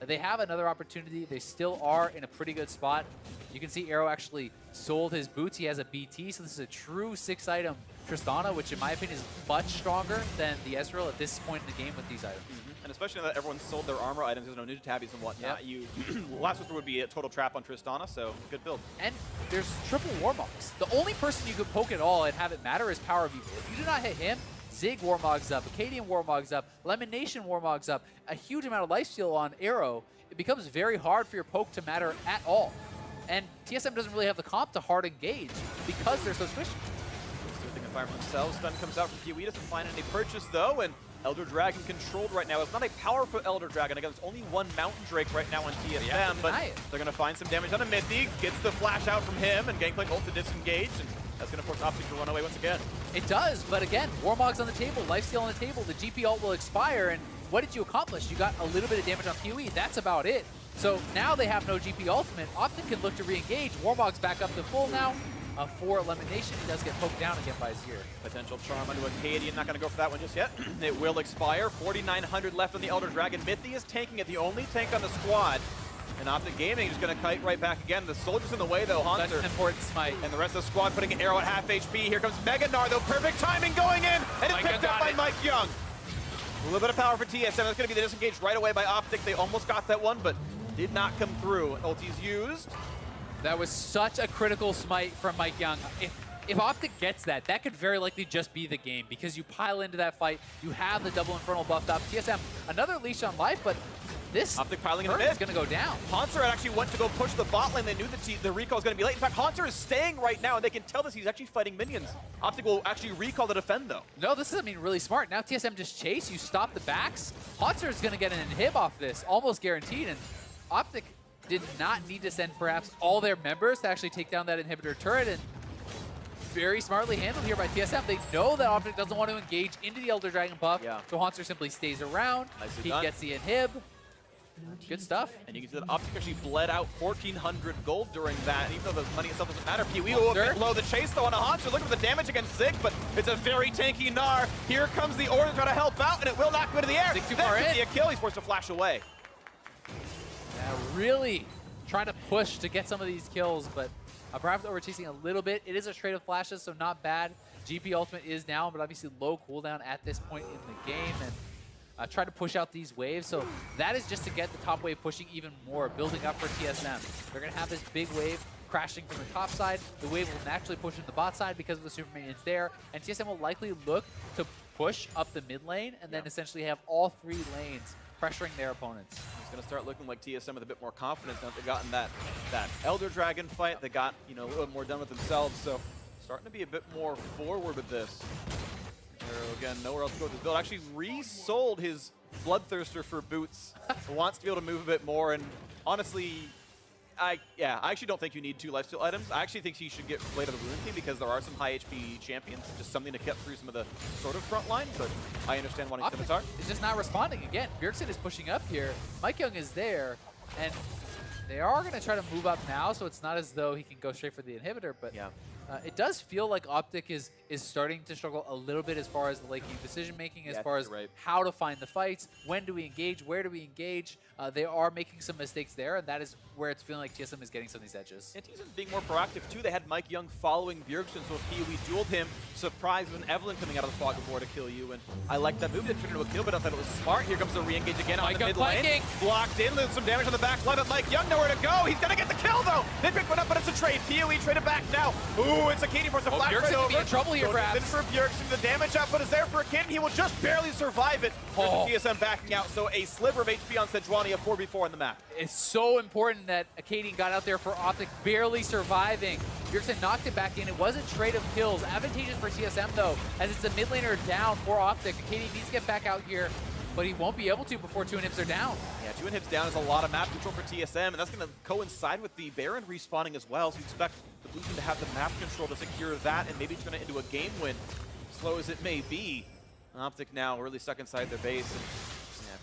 they have another opportunity. They still are in a pretty good spot. You can see Arrow actually sold his boots. He has a BT, so this is a true 6-item Tristana, which in my opinion is much stronger than the Ezreal at this point in the game with these items. And especially now that everyone's sold their armor items, there's no ninja tabbies and whatnot. You last whisper would be a total trap on Tristana, so good build. And there's triple Warmogs. The only person you could poke at all and have it matter is Power of Evil. If you do not hit him, Zig Warmogs up, Acadian Warmogs up, Lemon Nation Warmogs up, a huge amount of lifesteal on Arrow. It becomes very hard for your poke to matter at all. And TSM doesn't really have the comp to hard engage because they're so squishy. Still thinking fire for themselves. Stun comes out from Kiwi. Doesn't find any purchase though, and Elder Dragon controlled right now. It's not a powerful Elder Dragon. Again, there's only one Mountain Drake right now on TSM, but they're going to find some damage on a Mythic. Gets the flash out from him, and Gangplank ult to disengage, and that's going to force OpTic to run away once again. It does, but again, Warmog's on the table, lifesteal on the table, the GP ult will expire, and what did you accomplish? You got a little bit of damage on PoE. That's about it. So now they have no GP ultimate. OpTic can look to re-engage. Warmog's back up to full now. For Elimination, he does get poked down again by Zir. Potential charm onto Acadian, not going to go for that one just yet. It will expire. 4,900 left on the Elder Dragon. Mithy is tanking it, the only tank on the squad. And OpTic Gaming is going to kite right back again. The soldier's in the way though, Hunter. That's an important smite. And the rest of the squad putting an arrow at half HP. Here comes Mega Gnar though, perfect timing going in, and it's picked up by Mike Young. A little bit of power for TSM. That's going to be the disengage right away by OpTic. They almost got that one, but did not come through. Ulti's used. That was such a critical smite from Mike Young. If OpTic gets that, that could very likely just be the game because you pile into that fight, you have the double Infernal buffed up. TSM, another leash on life, but this OpTic piling in the mid is going to go down. Haunter actually went to go push the bot lane. They knew that the recall was going to be late. In fact, Haunter is staying right now, and they can tell this. He's actually fighting minions. OpTic will actually recall to defend, though. No, this is, really smart. Now TSM just chase. You stop the backs. Haunter is going to get an inhib off this, almost guaranteed, and OpTic did not need to send perhaps all their members to actually take down that inhibitor turret, and very smartly handled here by TSM. They know that OpTic doesn't want to engage into the Elder Dragon buff, so Haunter simply stays around. He gets the inhib. Good stuff. And you can see that OpTic actually bled out 1,400 gold during that, and even though the money itself doesn't matter. PoE will a bit low. The chase though on a Haunter. Look at the damage against Zig, but it's a very tanky Gnar. Here comes the order to try to help out, and it will not go into the air. Zig too far in. The kill. He's forced to flash away. Yeah, really trying to push to get some of these kills, but perhaps over-chasing a little bit. It is a trade of flashes, so not bad. GP ultimate is down, but obviously low cooldown at this point in the game, and try to push out these waves. So that is just to get the top wave pushing even more, building up for TSM. They're going to have this big wave crashing from the top side. The wave will naturally push into the bot side because of the super minions there, and TSM will likely look to push up the mid lane and then essentially have all three lanes pressuring their opponents. It's going to start looking like TSM with a bit more confidence now that they've gotten that Elder Dragon fight. They got, a little bit more done with themselves, so starting to be a bit more forward with this. Arrow again, nowhere else to go with this build. Actually resold his Bloodthirster for boots. Wants to be able to move a bit more, and honestly, I actually don't think you need 2 lifesteal items. I actually think he should get Blade of the Rune team because there are some high HP champions, just something to get through some of the sort of front line, but I understand wanting Scimitar. Is just not responding again. Bjergsen is pushing up here. Mike Young is there, and they are going to try to move up now, so it's not as though he can go straight for the inhibitor, but it does feel like OpTic is starting to struggle a little bit as far as the late game decision-making, as far as how to find the fights, when do we engage, where do we engage. They are making some mistakes there, and that is where it's feeling like TSM is getting some of these edges. And TSM's being more proactive, too. They had Mike Young following Bjergsen, so if PoE dueled him, surprised with an Evelyn coming out of the fog of war to kill you, and I like that move. It turned into a kill, but I thought it was smart. Here comes the re-engage again on the mid lane. Blocked in, loses some damage on the back line, but Mike Young nowhere to go. He's going to get the kill, though. They pick one up, but it's a trade. PoE traded back now. Ooh, it's Acadian force a flash right over. Be in trouble here, perhaps. In for Bjergsen. The damage output is there for Acadian. He will just barely survive it. TSM backing out, so a sliver of HP on Sejuani, a 4v4 on the map. It's so important that Acadian got out there for OpTic, barely surviving. Bjergsen knocked it back in. It was a trade of kills. Advantageous for TSM, though, as it's a mid laner down for OpTic. Acadian needs to get back out here, but he won't be able to before 2 inhibs are down. Yeah, 2 inhibs down is a lot of map control for TSM, and that's going to coincide with the Baron respawning as well, so you expect the blue team to have the map control to secure that and maybe turn it into a game win, slow as it may be. OpTic now really stuck inside their base, and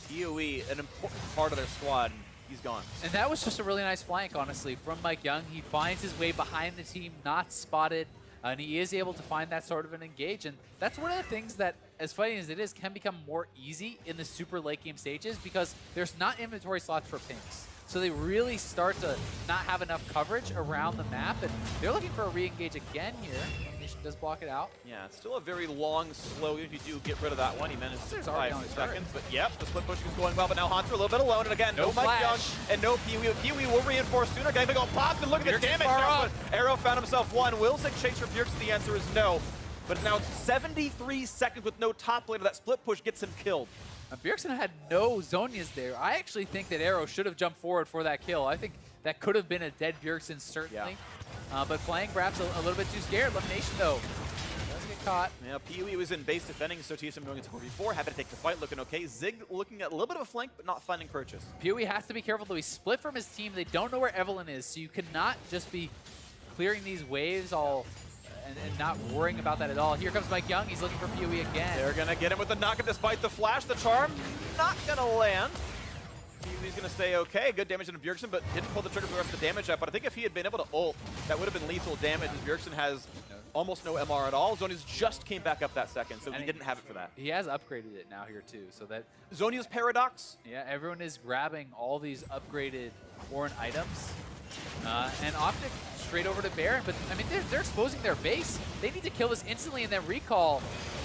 PoE, an important part of their squad, and he's gone. And that was just a really nice flank, honestly, from Mike Young. He finds his way behind the team, not spotted. And he is able to find that sort of an engage. And that's one of the things that, as fighting as it is, can become more easy in the super late game stages because there's not inventory slots for pinks. So they really start to not have enough coverage around the map. And they're looking for a re-engage again here. Nation does block it out. Yeah, it's still a very long, slow, if you do get rid of that one. He managed to already 5 on his seconds. But yep, the split pushing is going well. But now Hansel a little bit alone. And again, no Mike Young and no Pee-wee. Pee-wee will reinforce sooner. Gonna go pop and look at the damage. Arrow found himself one. Will Sig chase for Bjergsen? The answer is no. But now it's 73 seconds with no top laner. That split push gets him killed. Bjergsen had no Zhonya's there. I actually think that Arrow should have jumped forward for that kill. I think that could have been a dead Bjergsen, certainly. Yeah. But playing perhaps a little bit too scared. Elimination, though, does get caught. Yeah, Pee-wee was in base defending, so TSM going into 4v4. Happy to take the fight, looking okay. Zig looking at a little bit of a flank, but not finding purchase. Pee-wee has to be careful, though. He's split from his team. They don't know where Evelyn is, so you cannot just be clearing these waves all and not worrying about that at all. Here comes Mike Young. He's looking for Pee-wee again. They're going to get him with the knock-up despite the flash. The charm not going to land. Pee-wee's going to stay okay. Good damage into Bjergsen, but didn't pull the trigger for the rest of the damage up. But I think if he had been able to ult, that would have been lethal damage, as Bjergsen has almost no MR at all. Zhonya's just came back up that second, so he didn't have it for that. He has upgraded it now here, too, so that... Zhonya's Paradox. Yeah, everyone is grabbing all these upgraded Ornn items. And OpTic straight over to Baron, but I mean, they're exposing their base. They need to kill this instantly and then recall.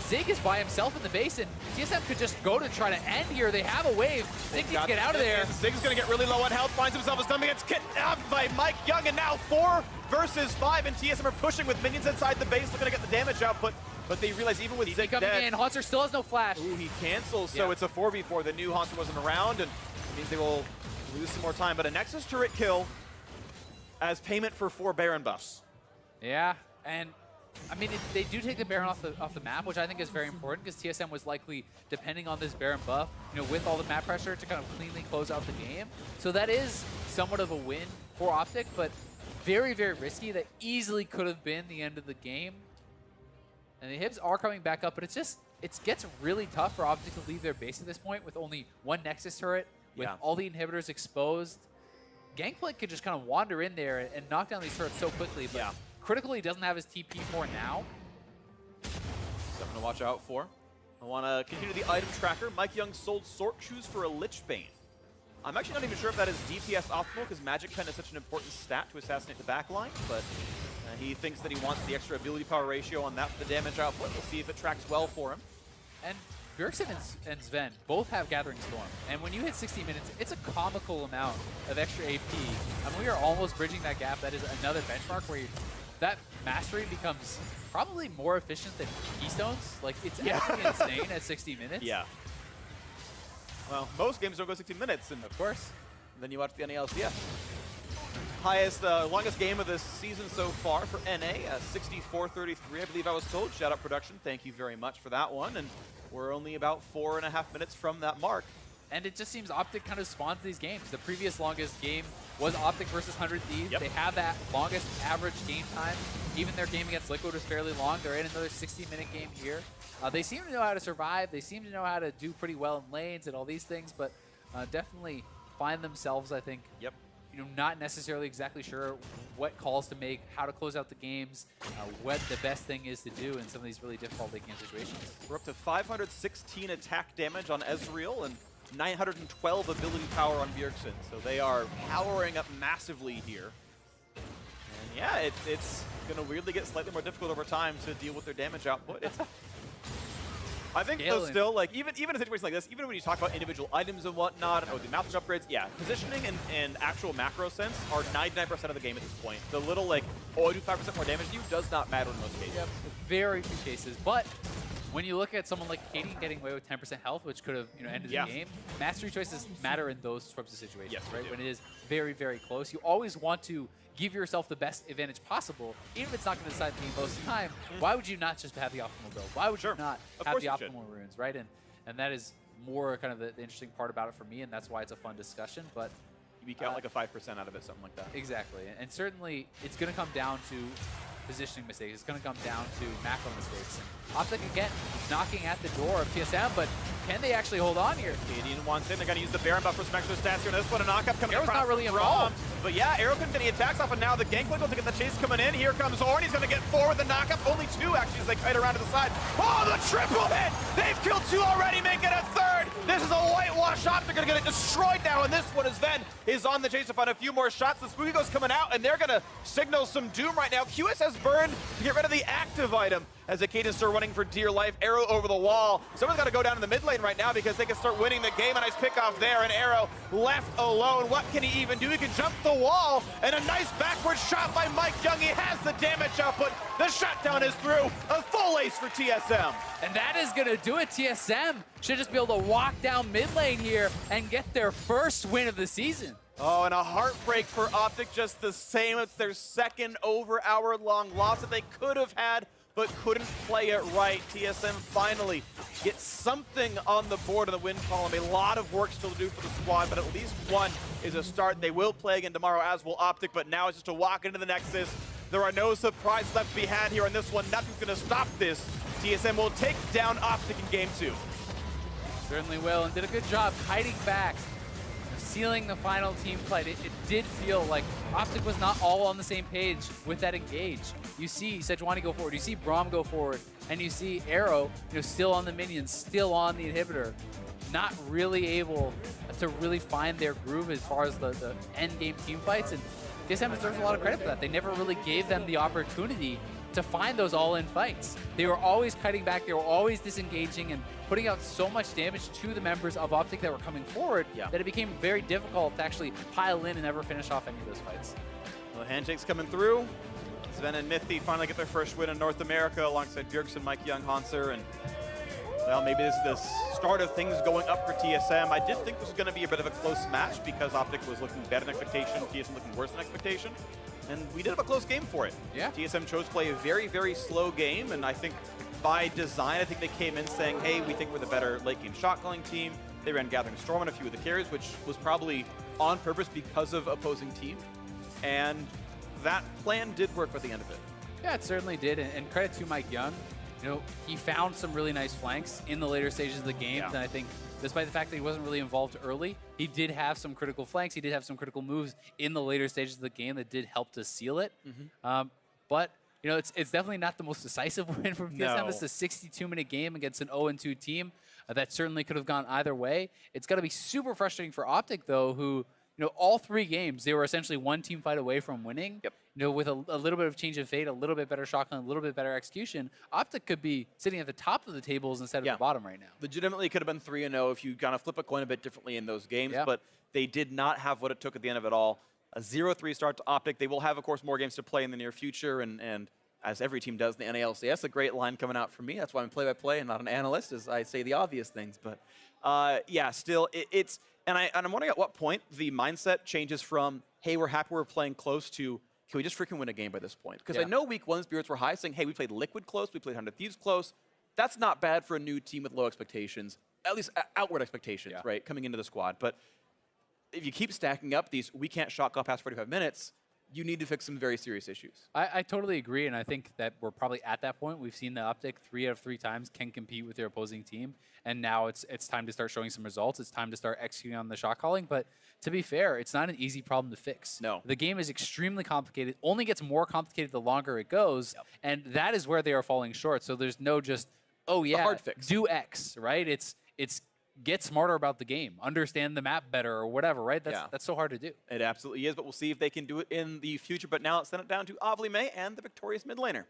Zig is by himself in the base, and TSM could just go to try to end here. They have a wave. Zig needs to get out of there. Zig's going to get really low on health, finds himself a stun, gets kidnapped by Mike Young, and now 4 versus 5, and TSM are pushing with minions inside the base, looking to get the damage output, but they realize even with Zig coming in, Haunter still has no flash. Ooh, he cancels, so it's a 4v4. The new Haunter wasn't around, and it means they will lose some more time, but a Nexus turret kill as payment for 4 Baron buffs. Yeah, and I mean, they do take the Baron off the map, which I think is very important because TSM was likely depending on this Baron buff, you know, with all the map pressure to kind of cleanly close out the game. So that is somewhat of a win for OpTic, but very, very risky. That easily could have been the end of the game. And the Hibs are coming back up, but it gets really tough for OpTic to leave their base at this point with only 1 Nexus turret, with all the inhibitors exposed. Gangplank could just kind of wander in there and knock down these turrets so quickly, but Critical he doesn't have his TP for now. Something to watch out for. I want to continue the item tracker. Mike Young sold Sork Shoes for a Lich Bane. I'm actually not even sure if that is DPS optimal because Magic Pen is such an important stat to assassinate the backline, but he thinks that he wants the extra ability power ratio on that for the damage output. We'll see if it tracks well for him. And Bjergsen and Sven both have Gathering Storm, and when you hit 60 minutes, it's a comical amount of extra AP. I mean, we are almost bridging that gap. That is another benchmark where that mastery becomes probably more efficient than Keystones. Like, it's actually insane at 60 minutes. Yeah. Well, most games don't go 60 minutes, and of course, then you watch the LCS. Highest, longest game of this season so far for NA, 64-33, I believe I was told. Shout out production, thank you very much for that one. And we're only about 4.5 minutes from that mark. And it just seems OpTic kind of spawns these games. The previous longest game was OpTic versus 100 Thieves. They have that longest average game time. Even their game against Liquid was fairly long. They're in another 60-minute game here. They seem to know how to survive. They seem to know how to do pretty well in lanes and all these things, but definitely find themselves, I think, you know, not necessarily exactly sure what calls to make, how to close out the games, what the best thing is to do in some of these really difficult late game situations. We're up to 516 attack damage on Ezreal and 912 ability power on Bjergsen, so they are powering up massively here. And yeah, it's going to weirdly get slightly more difficult over time to deal with their damage output. I think though still, like, even in a situation like this, even when you talk about individual items and whatnot, or the master upgrades, positioning and actual macro sense are 99% of the game at this point. The little, like, oh, I do 5% more damage to you does not matter in most cases. Very few cases, but when you look at someone like Katie getting away with 10% health, which could have, you know, ended the game, mastery choices matter in those sorts of situations, right? When it is very, very close, you always want to give yourself the best advantage possible, even if it's not going to decide the game most of the time. Why would you not just have the optimal build? Why would you not have the optimal runes, right? And that is more kind of the interesting part about it for me, and that's why it's a fun discussion. But you eke out like a 5% out of it, something like that. Exactly, and certainly it's going to come down to positioning mistakes. It's going to come down to macro mistakes. And OpTic again knocking at the door of TSM, but can they actually hold on here? Canadian wants in. They're going to use the Baron buff for some extra stats here. And this one, a knockup coming Arrow's across not really from involved. But yeah, Arrow couldn't get any attacks off, and now the gank will to get the chase coming in. Here comes Orn. He's going to get forward the knockup. Only 2 actually as they kite around to the side. Oh, the triple hit! They've killed 2 already, making a 3rd. This is a whitewash shot. They're going to get it destroyed now, and this one is Ven is on the chase to find a few more shots. The Spooky Ghost coming out, and they're going to signal some doom right now. QS has burned to get rid of the active item as the Cadence start running for dear life. Arrow over the wall. Someone's got to go down in the mid lane right now because they can start winning the game. A nice pick off there, and Arrow left alone. What can he even do? He can jump the wall, and a nice backward shot by Mike Young. He has the damage output. The shutdown is through. A full ace for TSM. And that is going to do it. TSM should just be able to walk down mid lane here and get their first win of the season. Oh, and a heartbreak for OpTic just the same. It's their 2nd over-hour-long loss that they could have had, but couldn't play it right. TSM finally gets something on the board in the win column. A lot of work still to do for the squad, but at least one is a start. They will play again tomorrow, as will OpTic, but now it's just to walk into the Nexus. There are no surprises left to be had here on this one. Nothing's going to stop this. TSM will take down OpTic in Game 2. Certainly will, and did a good job kiting back, sealing the final team fight. It did feel like OpTic was not all on the same page with that engage. You see Sejuani go forward, you see Braum go forward, and you see Arrow, still on the minions, still on the inhibitor, not really able to really find their groove as far as the end game team fights. And TSM deserves a lot of credit for that. They never really gave them the opportunity to find those all-in fights. They were always cutting back, they were always disengaging and putting out so much damage to the members of OpTic that were coming forward that it became very difficult to actually pile in and ever finish off any of those fights. Well, the handshake's coming through. Sven and Mythi finally get their first win in North America alongside Bjergsen, Mike Young, Hanser, and well, maybe this is the start of things going up for TSM. I did think this was going to be a bit of a close match because OpTic was looking better than expectation, TSM looking worse than expectation. And we did have a close game for it. Yeah. TSM chose to play a very, very slow game, and I think by design, I think they came in saying, hey, we think we're the better late game shot calling team. They ran Gathering Storm on a few of the carries, which was probably on purpose because of opposing team. And that plan did work at the end of it. Yeah, it certainly did, and credit to Mike Young. He found some really nice flanks in the later stages of the game, and I think despite the fact that he wasn't really involved early, he did have some critical flanks, he did have some critical moves in the later stages of the game that did help to seal it. But it's definitely not the most decisive win from TSM. No. It's a 62-minute game against an 0-2 team that certainly could have gone either way. It's got to be super frustrating for OpTic, though, who all 3 games, they were essentially one team fight away from winning. Yep. With a little bit of change of fate, a little bit better shotgun, a little bit better execution, OpTic could be sitting at the top of the tables instead of the bottom right now. Legitimately could have been 3-0 if you kind of flip a coin a bit differently in those games, but they did not have what it took at the end of it all. A 0-3 start to OpTic. They will have, of course, more games to play in the near future, and as every team does in the LCS, a great line coming out from me. That's why I'm play-by-play and not an analyst, as I say the obvious things. But yeah, still, it's... And I'm wondering at what point the mindset changes from, hey, we're happy we're playing close, to, can we just freaking win a game by this point? Because I know week 1 spirits were high, saying, hey, we played Liquid close, we played 100 Thieves close. That's not bad for a new team with low expectations, at least outward expectations, right, coming into the squad. But if you keep stacking up these, we can't shot call past 45 minutes, you need to fix some very serious issues. I totally agree, and I think that we're probably at that point. We've seen the OpTic 3 out of 3 times can compete with their opposing team, and now it's time to start showing some results. It's time to start executing on the shot calling, but to be fair, it's not an easy problem to fix. No. The game is extremely complicated, only gets more complicated the longer it goes, and that is where they are falling short. So there's no just, oh yeah, hard fix. Do X, right? It's get smarter about the game, understand the map better or whatever, right? That's so hard to do. It absolutely is, but we'll see if they can do it in the future. But now let's send it down to Avli May and the victorious mid laner.